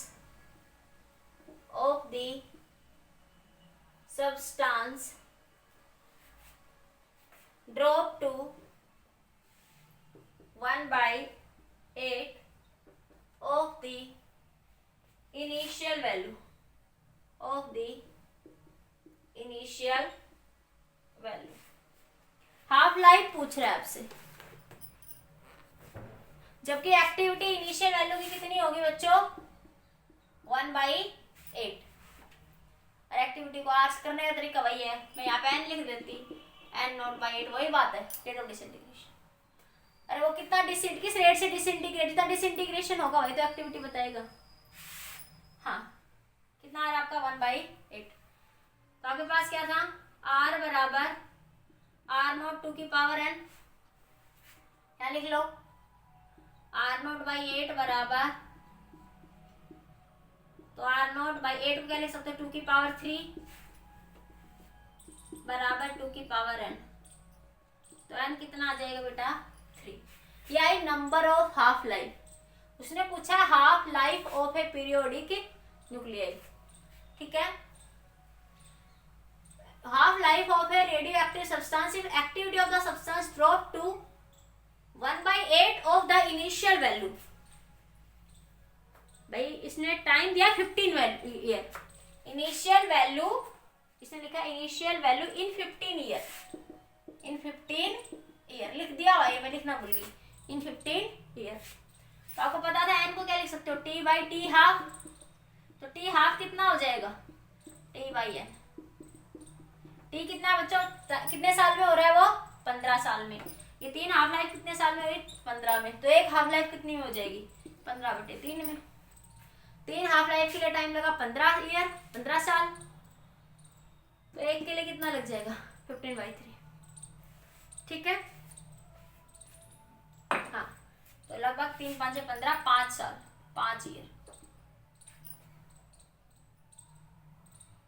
drop to 1/8 of the initial value half life पूछ रहा है आपसे, जबकि एक्टिविटी इनिशियल वैल्यू की कितनी होगी बच्चों, 1/8। और एक्टिविटी को आर्स करने का तरीका वही है, मैं यहाँ पे n लिख देती, n0/8, वही बात है, रेट ऑफ डिसइंटीग्रेशन। अरे वो कितना किस रेट से डिसइंटीग्रेट, जितना डिसइंटीग्रेशन होगा वही तो एक्टिविटी बताएगा। हाँ, कितना आ रहा है आपका 1/8। तो आपके पास क्या था, r बराबर r0 2 की पावर n, क्या लिख लो, r0/8 बराबर, तो r0/8 को क्या लिख सकते हो, 2 की पावर 3 बराबर 2 की पावर n, तो n कितना आ जाएगा बेटा, 3। ये आई नंबर ऑफ हाफ लाइफ। उसने पूछा half life of a periodic nuclei, ठीक है। Half life of a radio active substance if activity of the substance drop to 1/8 of the initial value. भाई इसने टाइम दिया 15 ईयर, इनिशियल वैल्यू इसने लिखा initial value in 15 year, in 15 year लिख दिया हुआ, ये मैं लिखना भूल गई, इन 15 ईयर। तो आपको पता था n को क्या लिख सकते हो, t/t हाफ, तो t हाफ कितना हो जाएगा, t/n। t कितना बच्चों, कितने साल में हो रहा है वो, 15 साल में। ये 3 हाफ लाइफ कितने साल में हुई, 15 में। तो एक हाफ लाइफ कितनी में हो जाएगी, 15/3 में। 3 हाफ लाइफ के लिए टाइम लगा 15 ईयर, 15 साल, तो एक के लिए कितना लग जाएगा, 15/3, ठीक है। हाँ, तो लगभग 3 5 15, 5 साल, 5 ईयर।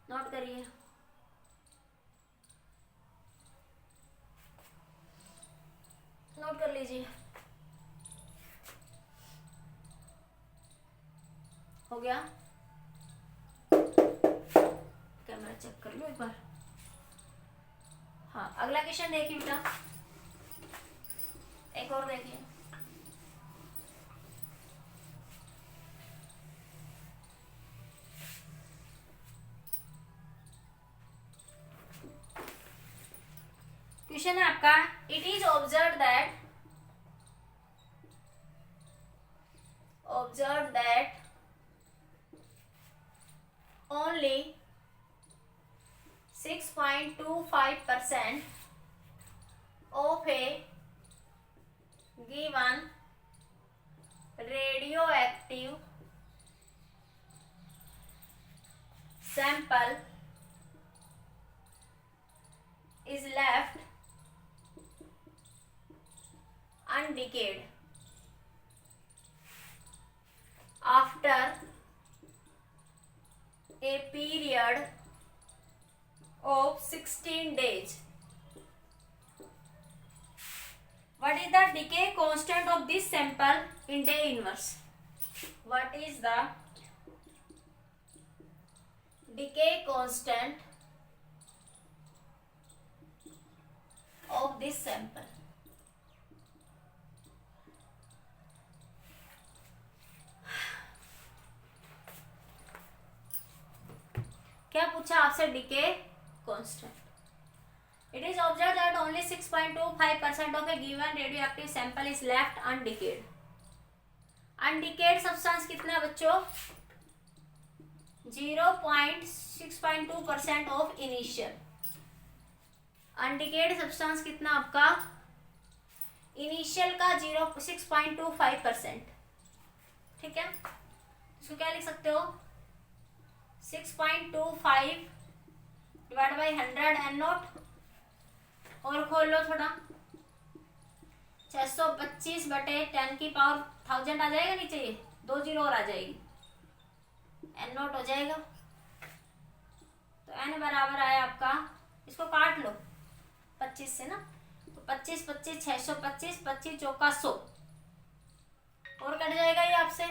नोट करिए, नोट कर लीजिए, हो गया। चेक कर लो एक बार। हाँ, अगला क्वेश्चन देखिए बेटा, एक और देखिए। क्वेश्चन है आपका, it is observe that only 6.25% of a given radioactive sample is left undecayed after a period of 16 days. What is the decay constant of this sample in day inverse? What is the decay constant of this sample? क्या पूछा आपसे? Decay constant. It is observe that only 6.25% of a given radioactive sample is left undecayed. Undecayed substance कितना बच्चों? 0.6.2% of initial. अनडिकेड substance कितना आपका? Initial का 6.25%। ठीक है, इसको क्या लिख सकते हो? 6.25 डिवाइड बाई 100 एन नोट, और खोल लो थोड़ा, 625 बटे 10 की पावर 1000 आ जाएगा नीचे, ये 2 जीरो और आ जाएगी, एन नोट हो जाएगा। तो एन बराबर आया आपका, इसको काट लो 25 से ना, तो 25 25 625, 25 चौका 100, और कट जाएगा ये आपसे।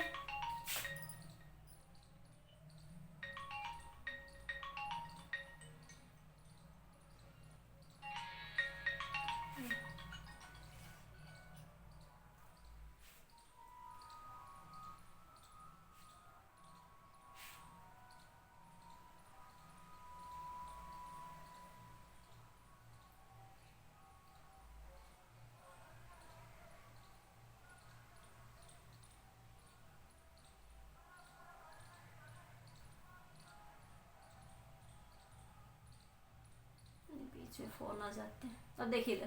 फोन आ जाते हैं। अब देखिए इधर,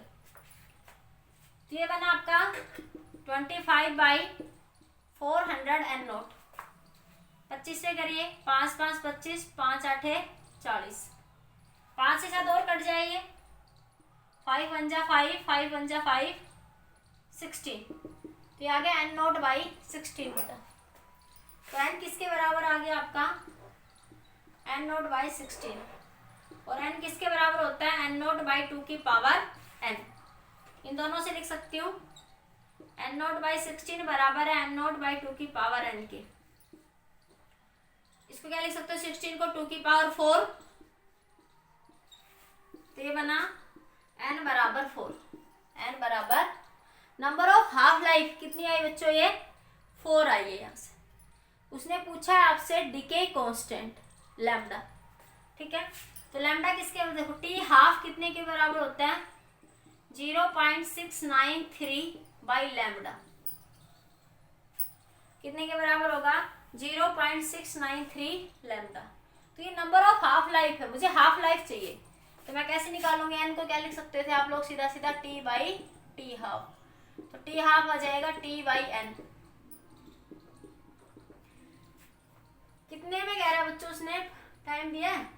तो ये बना आपका 25/400 एन नोट। 25 से करिए, 5 5 25, 5 8 40, 5 से 7 और कट जाएंगे, 5 1 जा 5, 5 1 जा 5, 16। तो ये आ गया एन नोट बाई 16 बेटा। तो एन किसके बराबर आ गया आपका? N naught by 16। और n किसके बराबर होता है? एन नोट बाई 2 की पावर n। इन दोनों से लिख सकती हूँ, एन नोट बाई 16 बराबर है एन नोट बाई 2 की पावर n के। इसको क्या लिख सकते हो? 16 को 2 की पावर 4, तो ये बना n बराबर 4। n बराबर नंबर ऑफ हाफ लाइफ कितनी आई बच्चों? ये 4 आई है यहाँ से। उसने पूछा है आपसे डिके कांस्टेंट लैम्डा। ठीक है, तो लैम्डा किसके, देखो टी हाफ कितने के बराबर होता है? 0.693 बाई लैम्डा। कितने के बराबर होगा? 0.693 लैम्डा। तो ये नंबर ऑफ हाफ लाइफ है, मुझे हाफ लाइफ चाहिए, तो मैं कैसे निकालूंगी? एन को क्या लिख सकते थे आप लोग? सीधा सीधा टी बाई टी हाफ। तो टी हाफ आ जाएगा टी बाई एन। कितने में कह रहा है बच्चों उसने टाइम दिया है?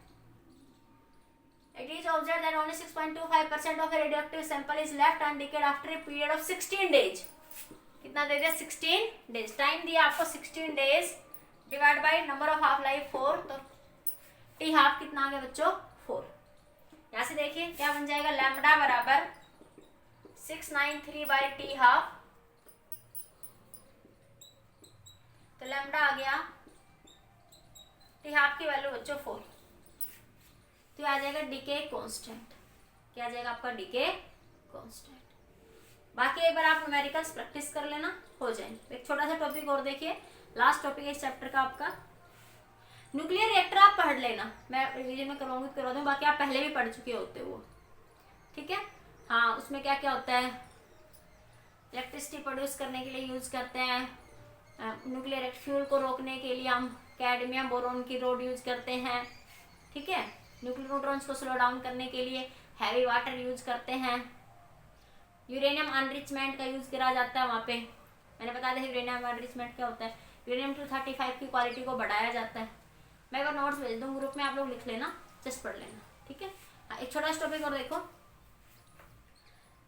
It is observed that only 6.25% of a radioactive sample is left undecayed after a period of 16 days. कितना दे दिया? 16 days। टाइम दिया आपको 16 days divide by number of half life 4, तो टी हाफ कितना आ गया बच्चों? 4। यहाँ से देखिए क्या बन जाएगा? लैम्डा बराबर 693 बाई टी हाफ, तो लैम्डा आ गया टी हाफ की वैल्यू बच्चों 4। तो ये आ जाएगा डीके कांस्टेंट। क्या आ जाएगा आपका? Decay constant. बाकी एक बार आप न्यूमेरिकल्स प्रैक्टिस कर लेना, हो जाएंगे। एक छोटा सा टॉपिक और देखिए, लास्ट टॉपिक है इस चैप्टर का आपका। न्यूक्लियर रिएक्टर आप पढ़ लेना, मैं रिवीजन में करवाऊंगी करवा दूँ, बाकी आप पहले भी पढ़ चुके होते हो, ठीक है। हाँ, उसमें क्या क्या होता है, इलेक्ट्रिसिटी प्रोड्यूस करने के लिए यूज करते हैं, न्यूक्लियर फ्यूल को रोकने के लिए हम कैडमियम बोरोन की रोड यूज करते हैं, ठीक है। न्यूक्लियर न्यूट्रॉन्स को स्लो डाउन करने के लिए हैवी वाटर यूज करते हैं। यूरेनियम अनरिचमेंट का यूज करा जाता है वहाँ पे, मैंने बता दिया यूरेनियम अनरिचमेंट क्या होता है। यूरेनियम 235 की क्वालिटी को बढ़ाया जाता है। मैं एक नोट्स भेज दूँ ग्रुप में, आप लोग लिख लेना, जस्ट पढ़ लेना, ठीक है। हाँ, एक छोटा सा टॉपिक और देखो,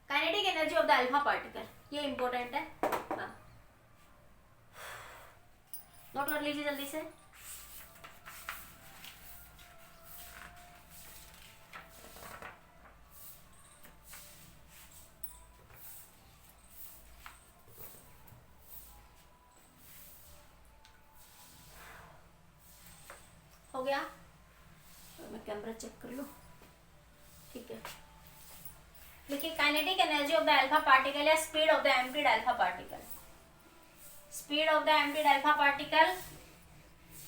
kinetic energy of the alpha particle, ये इंपॉर्टेंट है। हाँ, नोट कर लीजिए जल्दी से। हो गया? तो मैं कैमरा चेक कर लूं, ठीक है। देखिए, kinetic energy of the alpha particle या speed of the emitted alpha particle, speed of the emitted alpha particle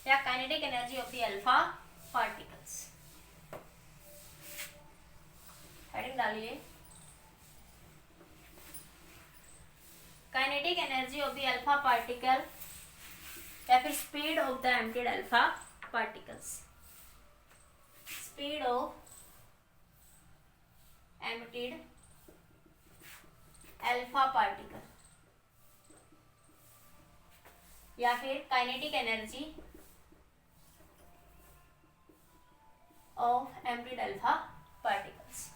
या kinetic energy of the alpha particles. Heading डालिए, kinetic energy of the alpha particle या फिर speed of the emitted alpha particles, speed of emitted alpha particle या फिर kinetic energy of emitted alpha particles.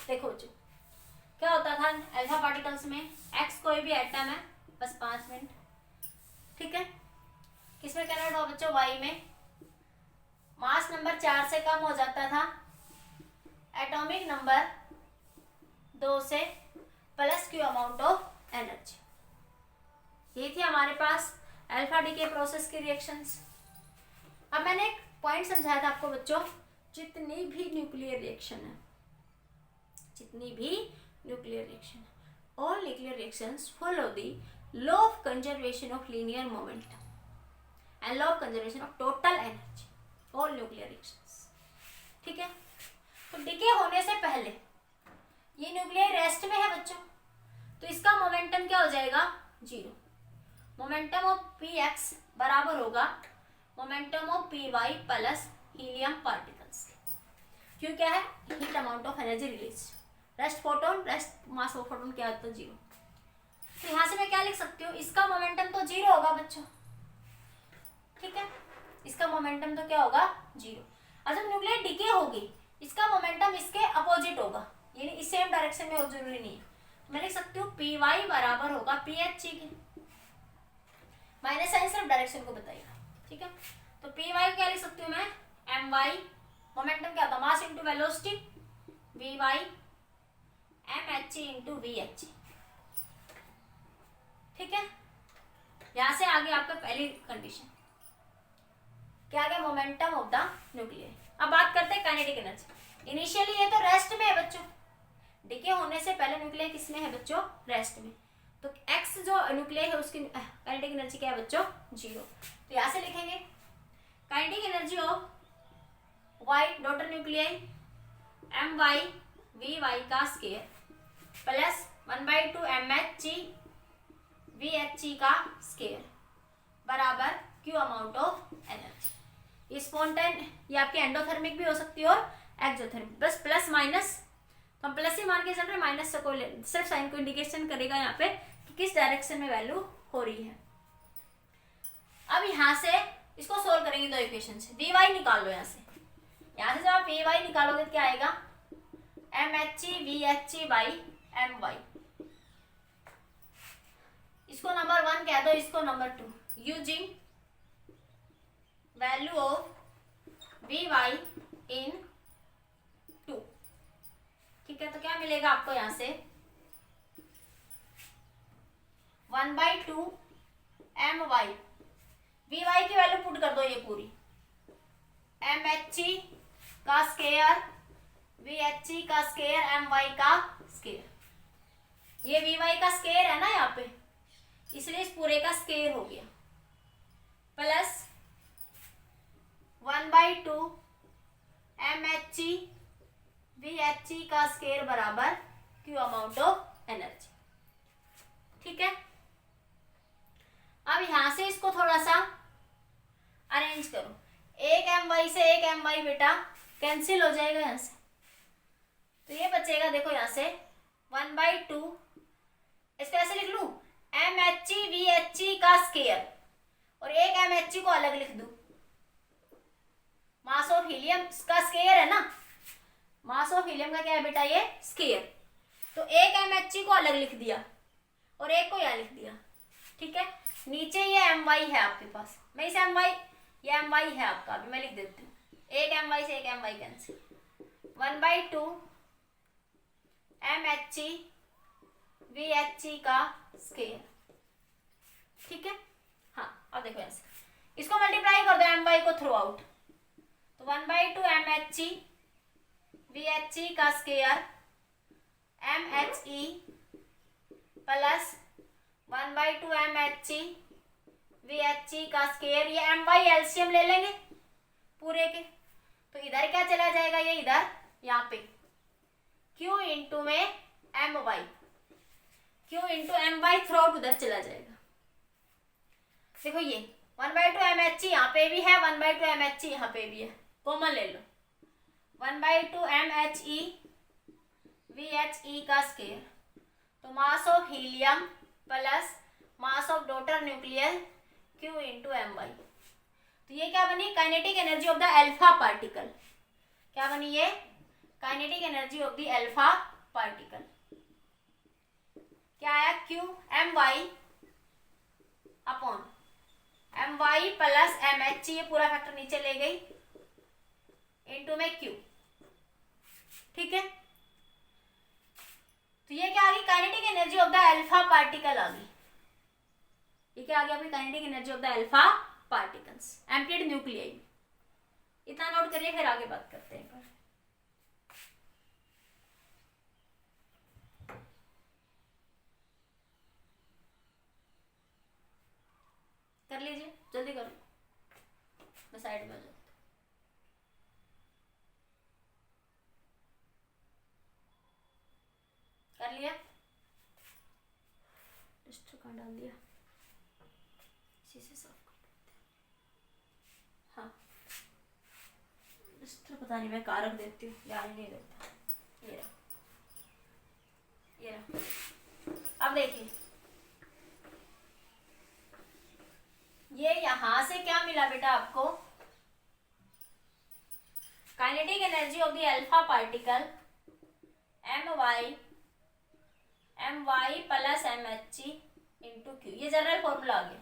देखो जो क्या होता था अल्फा पार्टिकल्स में, एक्स कोई भी एटम है, बस 5 मिनट, ठीक है। किसमें कन्वर्ट हुआ बच्चों? वाई में। मास नंबर 4 से कम हो जाता था, एटॉमिक नंबर 2 से plus Q amount of energy. ये थी हमारे पास अल्फा डीके प्रोसेस की रिएक्शंस। अब मैंने एक पॉइंट समझाया था आपको बच्चों, जितनी भी न्यूक्लियर रिएक्शन है, जितनी भी nuclear reaction, all nuclear reactions follow the law of conservation of linear momentum and law of conservation of total energy, all nuclear reactions, ठीक है। तो डीके होने से पहले ये न्यूक्लियर रेस्ट में है बच्चों, तो इसका मोमेंटम क्या हो जाएगा? 0। मोमेंटम ऑफ पी एक्स बराबर होगा momentum of p y plus helium particles. क्यों? क्या है? Heat amount of energy release, rest photon, rest mass of photon क्या होता है? 0। तो यहाँ से मैं क्या लिख सकती हूँ? इसका मोमेंटम तो 0 होगा बच्चों, ठीक है। इसका मोमेंटम तो क्या होगा? 0। और जब न्यूक्लियर डीके होगी, इसका मोमेंटम इसके अपोजिट होगा, यानी इस सेम डायरेक्शन में हो, जरूरी नहीं है। तो मैं लिख सकती हूँ पी वाई बराबर होगा पी एच जी के, माइनस साइन सिर्फ डायरेक्शन को बताइएगा, ठीक है। तो पी वाई क्या लिख सकती हूँ मैं? एम वाई, मोमेंटम क्या होता है? Mass into velocity, v y m H g into v H g, ठीक है। यहां से आगे आपका पहली कंडीशन क्या आ गया? Momentum of the nuclear. अब बात करते हैं काइनेटिक एनर्जी। इनिशियली ये तो रेस्ट में है बच्चों, डीके होने से पहले न्यूक्लियर किसमें है बच्चों? रेस्ट में। तो एक्स जो न्यूक्लियर है उसकी काइनेटिक एनर्जी क्या है बच्चों? 0। तो यहां से लिखेंगे kinetic energy of Y daughter nuclear M Y V Y का square plus 1/2 M H G V H G का स्केयर बराबर क्यू अमाउंट ऑफ एनर्जी। ये स्पॉन्टेन, ये आपके एंडोथर्मिक भी हो सकती है और एक्सोथर्मिक, बस प्लस माइनस, तो हम प्लस ही मान के चल रहे, माइनस से कोई सिर्फ साइन को इंडिकेशन करेगा यहाँ पे कि किस डायरेक्शन में वैल्यू हो रही है। अब यहाँ से इसको सोल्व करेंगे दो इक्वेशन से, वी वाई निकाल लो। यहाँ से जब आप वी वाई निकालोगे तो क्या आएगा? M H G V H G by M Y. इसको नंबर 1 कह दो, इसको number 2, using value of V Y in 2, ठीक है। तो क्या मिलेगा आपको यहां से? 1/2 एम वाई, वी वाई की वैल्यू पुट कर दो ये पूरी, एम एच ई का स्केयर वी एच ई का स्केयर एम वाई का स्केयर। ये वी वाई का स्केयर है ना यहाँ पे, इसलिए इस पूरे का स्केयर हो गया, plus 1/2 M H E V H E का स्केयर बराबर क्यू अमाउंट ऑफ एनर्जी। ठीक है, अब यहां से इसको थोड़ा सा अरेंज करो। एक एम वाई से एक एम वाई बेटा कैंसिल हो जाएगा यहां से, तो ये बचेगा देखो यहां से 1/2, इसको ऐसे लिख लू m H E V H E का स्केयर, और एक एम एच ई को अलग लिख दू, मास ऑफ हीलियम का स्केयर है ना, मास ऑफ हीलियम का क्या है बेटा ये स्केयर, तो एक एम एच ई को अलग लिख दिया और एक को यहाँ लिख दिया। ठीक है, नीचे ये एम वाई है आपके पास, मैं इसे एम वाई, ये एम वाई है आपका, अभी मैं लिख देती हूँ, एक एम वाई से एक m y cancel, 1/2 M H E V H E का स्केयर। ठीक है, हाँ अब देखो ऐसे इसको मल्टीप्लाई कर दो एम वाई को थ्रू आउट, तो 1/2 M H E V H E का square M H E plus 1/2 M H E V H E का स्केयर, ये एम वाई एलसीएम ले लेंगे पूरे के, तो इधर क्या चला जाएगा, ये इधर यहाँ पे Q इंटू में m y, Q into m y through out उधर चला जाएगा। देखो ये 1/2 एम एच ई यहाँ पे भी है, 1/2 एम एच ई यहाँ पे भी है, कॉमन ले लो, 1/2 M H E V H E का स्केयर, तो mass of helium plus mass of daughter nuclear Q into m y, तो ये क्या बनी kinetic energy of the alpha particle, क्या बनी ये kinetic energy of the alpha particle, क्या आया Q m y upon m y plus m h, ये पूरा फैक्टर नीचे ले गई इंटू में Q। ठीक है, तो ये क्या आ गई kinetic energy of the alpha particle आ गई, ये क्या आ गया आपकी kinetic energy of the alpha particles एम्प्लीड न्यूक्लियाई। इतना नोट करिए, फिर आगे बात करते हैं। कर लीजिए जल्दी करो, मैं साइड में आ जाऊँ। कर लिया, रजिस्टर कहाँ डाल दिया, इसी से साफ कर देते हैं। हाँ रजिस्टर पता नहीं मैं कहाँ रख देती हूँ, ध्यान नहीं देता, ये रहा, ये रहा। अब देखिए ये यहां से क्या मिला बेटा आपको, kinetic energy of the alpha particle m y plus m H e into q, ये जनरल फॉर्मूला आ गया।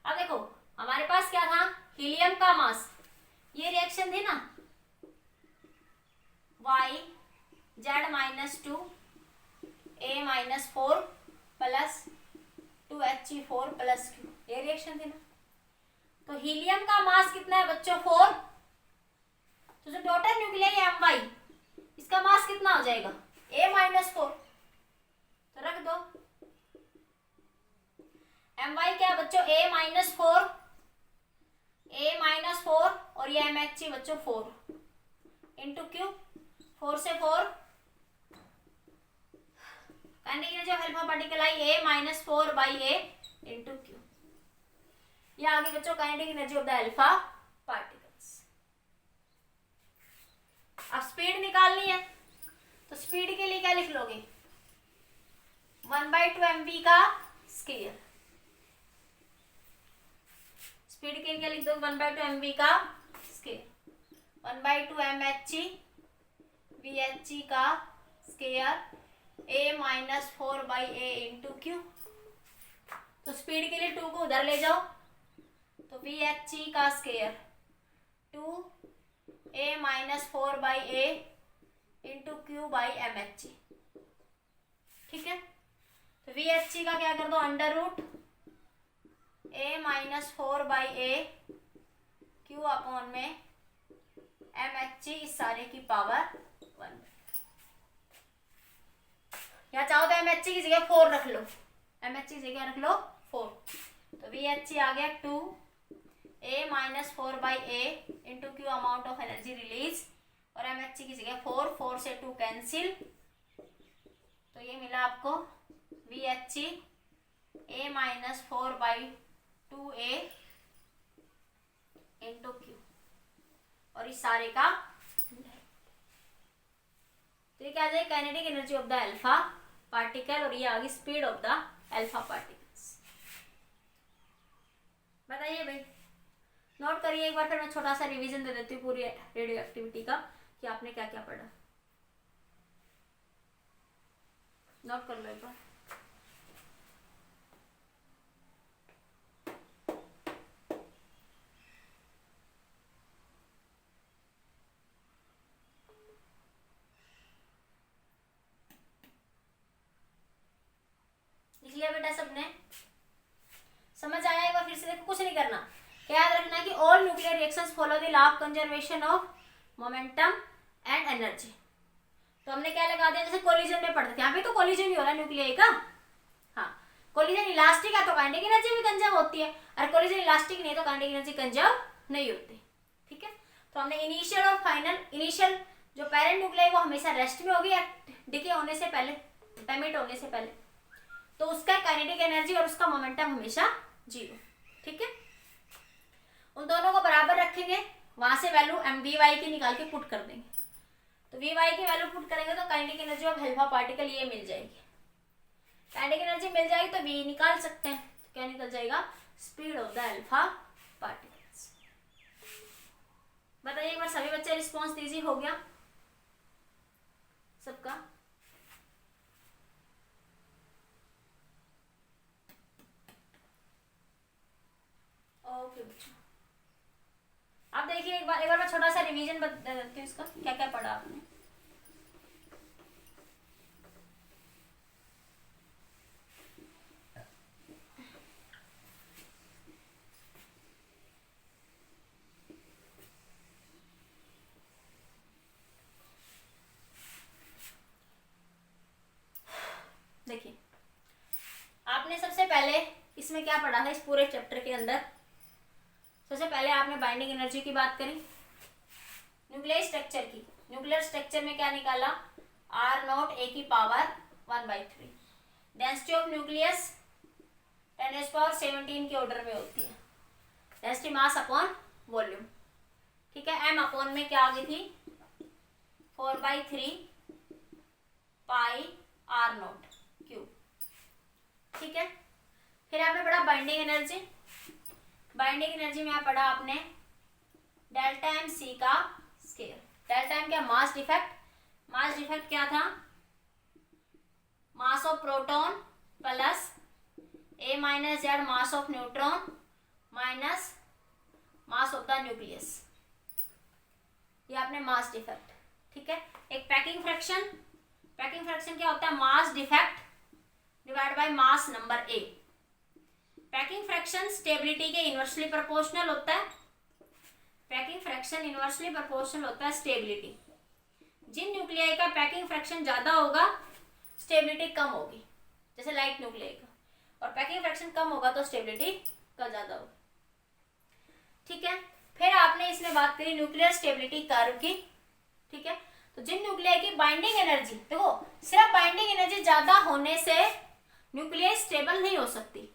अब देखो हमारे पास क्या था, हीलियम का मास, ये रिएक्शन थी ना, y z-2 a-4 plus 2He4 plus Q, ये रिएक्शन थी ना, तो हीलियम का मास कितना है बच्चों 4, तो जो डॉटर न्यूक्लियर एम वाई इसका मास कितना हो जाएगा a-4, तो रख दो एम वाई क्या बच्चों a-4 और ये एम एच बच्चों 4 इंटू क्यू, 4 से 4 जो alpha particle I a-4 by a into q, ये आगे बच्चों kinetic energy of the alpha particles. अब स्पीड निकालनी है, तो स्पीड के लिए क्या लिख लोगे 1/2 mv का स्केयर, स्पीड के लिए क्या लिख दो 1/2 mv का स्केयर, 1/2 mhe vhe का square a-4 by a into Q, तो स्पीड के लिए 2 को उधर ले जाओ, तो vhe का square 2 a-4 by a into q by mhe। ठीक है, तो vhe का क्या कर दो under root a-4 by a q upon में MHg इस सारे की पावर 1। या चाहो तो MHg की जगह 4 रख लो, MHg की जगह रख लो 4, तो VHg आ गया 2 A minus 4/A into Q amount of energy release, और MHg की जगह 4, 4 से 2 कैंसिल, तो ये मिला आपको VHg A minus 4/2A into Q, और इस सारे का तो ये क्या आ जाएगा, kinetic energy of the alpha particle, और ये आ गई speed of the alpha particles. बताइए भाई, नोट करिए एक बार, फिर मैं छोटा सा रिवीजन दे देती हूँ पूरी रेडियो एक्टिविटी का कि आपने क्या क्या पढ़ा। नोट कर लो एक बार। लिख लिया बेटा सबने? समझ आया? एक बार फिर से देखो, कुछ नहीं करना, क्या याद रखना कि all nuclear reactions follow the law of conservation of momentum and energy. तो हमने क्या लगा दिया, जैसे कोलिजन में पढ़ते थे, यहाँ पे तो कोलिजन ही हो रहा है न्यूक्लियर का। हाँ, कोलिजन इलास्टिक है तो काइनेटिक एनर्जी भी कंजर्व होती है, और कोलिजन इलास्टिक नहीं है तो काइनेटिक एनर्जी कंजर्व नहीं होती। ठीक है, तो हमने इनिशियल और फाइनल, इनिशियल जो पेरेंट न्यूक्लियर वो हमेशा रेस्ट में होगी डिके होने से पहले, एमिट होने से पहले, तो उसका काइनेटिक एनर्जी और उसका मोमेंटम हमेशा 0। ठीक है, उन दोनों को बराबर रखेंगे, वहां से वैल्यू Vy की निकाल के पुट कर देंगे, तो Vy की वैल्यू पुट करेंगे तो kinetic energy of alpha particle ये मिल जाएगी। काइनेटिक एनर्जी मिल जाएगी तो V निकाल सकते हैं, तो क्या निकल जाएगा, speed of the alpha particles. बताइए एक बार, सभी बच्चे रिस्पॉन्स दीजिए, हो गया सबका? ओके बच्चों, अब देखिए एक बार मैं छोटा सा रिवीजन बता देती हूँ इसका, क्या क्या पढ़ा आपने। देखिए, आपने सबसे पहले इसमें क्या पढ़ा था, इस पूरे चैप्टर के अंदर सबसे पहले आपने बाइंडिंग एनर्जी की बात करी, न्यूक्लियर स्ट्रक्चर की। न्यूक्लियर स्ट्रक्चर में क्या निकाला, R0 A की पावर 1/3। डेंसिटी ऑफ न्यूक्लियस 10⁻17 के ऑर्डर में होती है, डेंसिटी मास अपॉन वॉल्यूम। ठीक है, M अपॉन में क्या आ गई थी, 4/3 पाई R0 क्यूब। ठीक है, फिर आपने पढ़ा बाइंडिंग एनर्जी। बाइंडिंग एनर्जी में पढ़ा आपने डेल्टा एम सी का स्केयर। डेल्टा एम क्या, मास डिफेक्ट। मास डिफेक्ट क्या था, mass of proton plus A minus Z mass of neutron minus mass of the nucleus, ये आपने मास डिफेक्ट। ठीक है, एक पैकिंग फ्रैक्शन। पैकिंग फ्रैक्शन क्या होता है, mass defect divide by mass number A. Packing fraction stability के inversely proportional होता है। पैकिंग फ्रैक्शन इनवर्सली प्रोपोर्शनल होता है स्टेबिलिटी। जिन न्यूक्लियाई का पैकिंग फ्रैक्शन ज्यादा होगा स्टेबिलिटी कम होगी, जैसे लाइट न्यूक्लियाई का, और पैकिंग फ्रैक्शन कम होगा तो स्टेबिलिटी का ज्यादा होगी। ठीक है, फिर आपने इसमें बात करी न्यूक्लियर स्टेबिलिटी कर्व की। ठीक है, तो जिन न्यूक्लियाई की बाइंडिंग एनर्जी, देखो सिर्फ बाइंडिंग एनर्जी ज्यादा होने से न्यूक्लियाई स्टेबल नहीं हो सकती।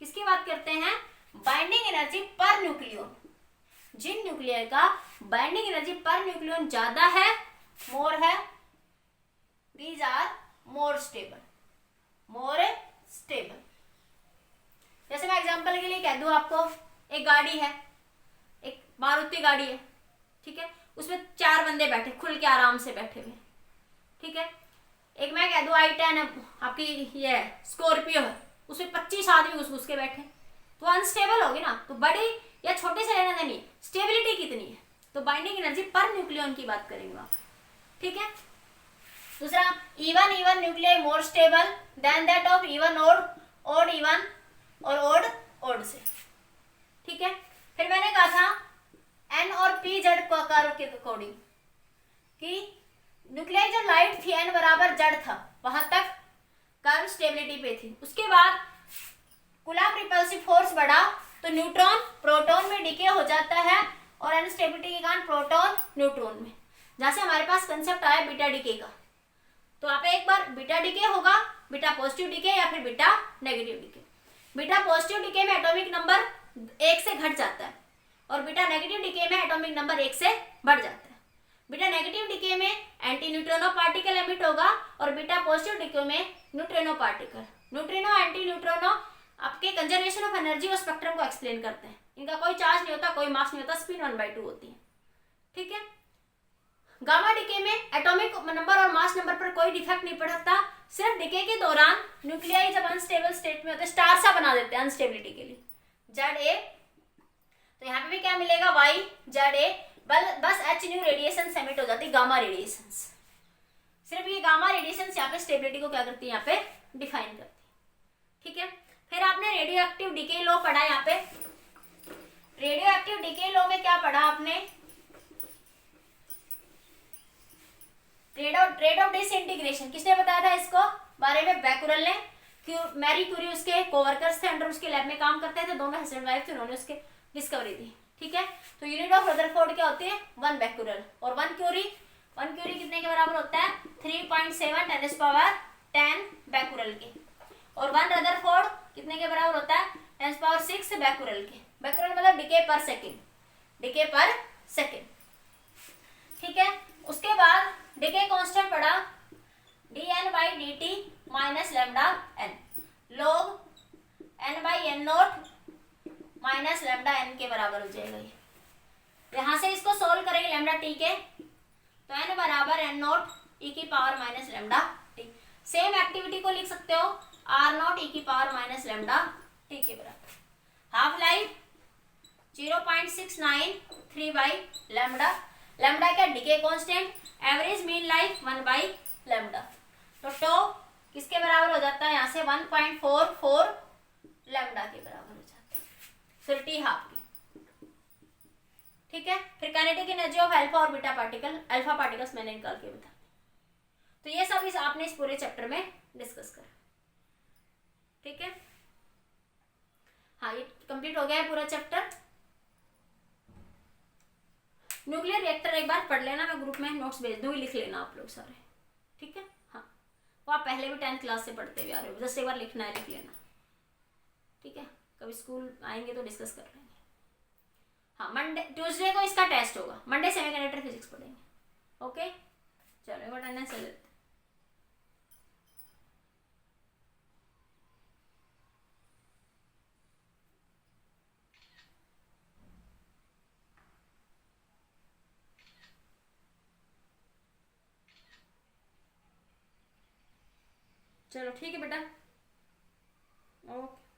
किसकी बात करते हैं, बाइंडिंग एनर्जी पर न्यूक्लियन। जिन न्यूक्लियर का बाइंडिंग एनर्जी पर न्यूक्लियन ज्यादा है, मोर है, these are more stable. More stable. जैसे मैं एग्जांपल के लिए कह दूं आपको, एक गाड़ी है, एक मारुति गाड़ी है। ठीक है, उसमें 4 बंदे बैठे, खुल के आराम से बैठे हुए। ठीक है, एक मैं कह दूं i10 आपकी ये स्कॉर्पियो है, उसमें 25 आदमी घुस के बैठे, तो अनस्टेबल होगी ना। तो बड़ी या छोटे से लेना देनी, स्टेबिलिटी कितनी है, तो बाइंडिंग एनर्जी पर न्यूक्लियन की बात करेंगे आप। ठीक है, दूसरा even nuclear more stable than that of even odd even और ओड से। ठीक है, फिर मैंने कहा था एन और पी पी जेड कर्व के अकॉर्डिंग कि न्यूक्लियाई जो लाइट थी n बराबर जेड था वहां तक कर्व स्टेबिलिटी पे थी। उसके बाद कूलम्ब रिपल्सिव फोर्स बढ़ा तो न्यूट्रॉन प्रोटॉन में डिके हो जाता है और अनस्टेबिलिटी के कारण प्रोटॉन न्यूट्रॉन में। जहां से हमारे पास कंसेप्ट आया बीटा डिके का, तो आप एक बार बीटा डिके होगा, बीटा पॉजिटिव डिके या फिर beta negative decay. Beta positive decay में एटॉमिक नंबर 1 से घट जाता है और बीटा नेगेटिव डिके में एटॉमिक नंबर 1 से बढ़ जाता है। बीटा नेगेटिव डिके में एंटी न्यूट्रिनो पार्टिकल एमिट होगा और बीटा पॉजिटिव डिके में neutrino particle. Neutrino anti neutrino आपके कंजर्वेशन ऑफ एनर्जी और स्पेक्ट्रम को एक्सप्लेन करते हैं। इनका कोई चार्ज नहीं होता, कोई मास नहीं होता, स्पिन 1/2 होती है। ठीक है। गामा डिके में एटॉमिक नंबर और मास नंबर पर कोई डिफेक्ट नहीं पड़ता, सिर्फ डिके के दौरान न्यूक्लियाई जब अनस्टेबल स्टेट में होते हैं स्टार सा बना देते हैं अनस्टेबिलिटी के लिए ZA। तो यहाँ पे भी क्या मिलेगा Y ZA, बस H न्यू रेडिएशन एमिट हो जाती है, गामा रेडिएशन। सिर्फ ये गामा रेडिएशन यहाँ पे स्टेबिलिटी को क्या करती है, यहाँ पे डिफाइन करती है। ठीक है। फिर आपने रेडियो एक्टिव डिके लॉ पढ़ा। यहाँ पे रेडियो एक्टिव डिके लॉ में क्या पढ़ा आपने, रेट ऑफ डिसइंटीग्रेशन किसने बताया था इसको बारे में, बैकुरल ने। मैरी क्यूरी उसके कोवर्कर्स थे, अंडर उसके लैब में काम करते थे, दोनों हस्बैंड वाइफ थे, उन्होंने उसके डिस्कवरी दी। ठीक है। तो यूनिट ऑफ रदरफोर्ड क्या होती है, 1 बैकुरल, और 1 क्यूरी कितने के बराबर होता है, 3.7 10 बैकुरल के, और 1 रदरफोर्ड कितने के बराबर होता है, 10⁶ बैकुरल के। बैकुरल मतलब डिके पर सेकेंड। ठीक है। उसके बाद डिके कांस्टेंट पढ़ा dN/dt minus lambda n log n/n0 minus lambda n के बराबर हो जाएगा। ये यहां से इसको सोल्व करेंगे लैम्डा t के, तो n बराबर n0 e की power minus lambda t। Same activity को लिख सकते हो r0 e की पावर माइनस लैम्डा t के बराबर। Half life 0.693 by lambda. Lambda क्या, decay constant. Average mean life 1 by lambda. तो टो किसके बराबर हो जाता है, यहाँ से 1.44 लैम्डा के बराबर हो जाता है, फिर टी हाफ की। ठीक है। फिर काइनेटिक एनर्जी ऑफ अल्फा और बीटा पार्टिकल, अल्फा पार्टिकल्स मैंने निकाल के बता दी। तो ये सब आपने इस पूरे चैप्टर में डिस्कस करा। ठीक है। हाँ, ये कंप्लीट हो गया है पूरा चैप्टर। न्यूक्लियर रिएक्टर एक बार पढ़ लेना, मैं ग्रुप में नोट्स भेज दूंगी, लिख लेना आप लोग सारे। ठीक है। हाँ, वो आप पहले भी 10th क्लास से पढ़ते हुए आ रहे हो, जस्ट एक बार लिखना है, लिख लेना। ठीक है। कभी स्कूल आएंगे तो डिस्कस कर लेंगे। हाँ, मंडे ट्यूसडे को इसका टेस्ट होगा, मंडे सेमीकंडक्टर फिजिक्स पढ़ेंगे। ओके, चलो अटेंडेंस ले लेते। चलो ठीक है बेटा, ओके।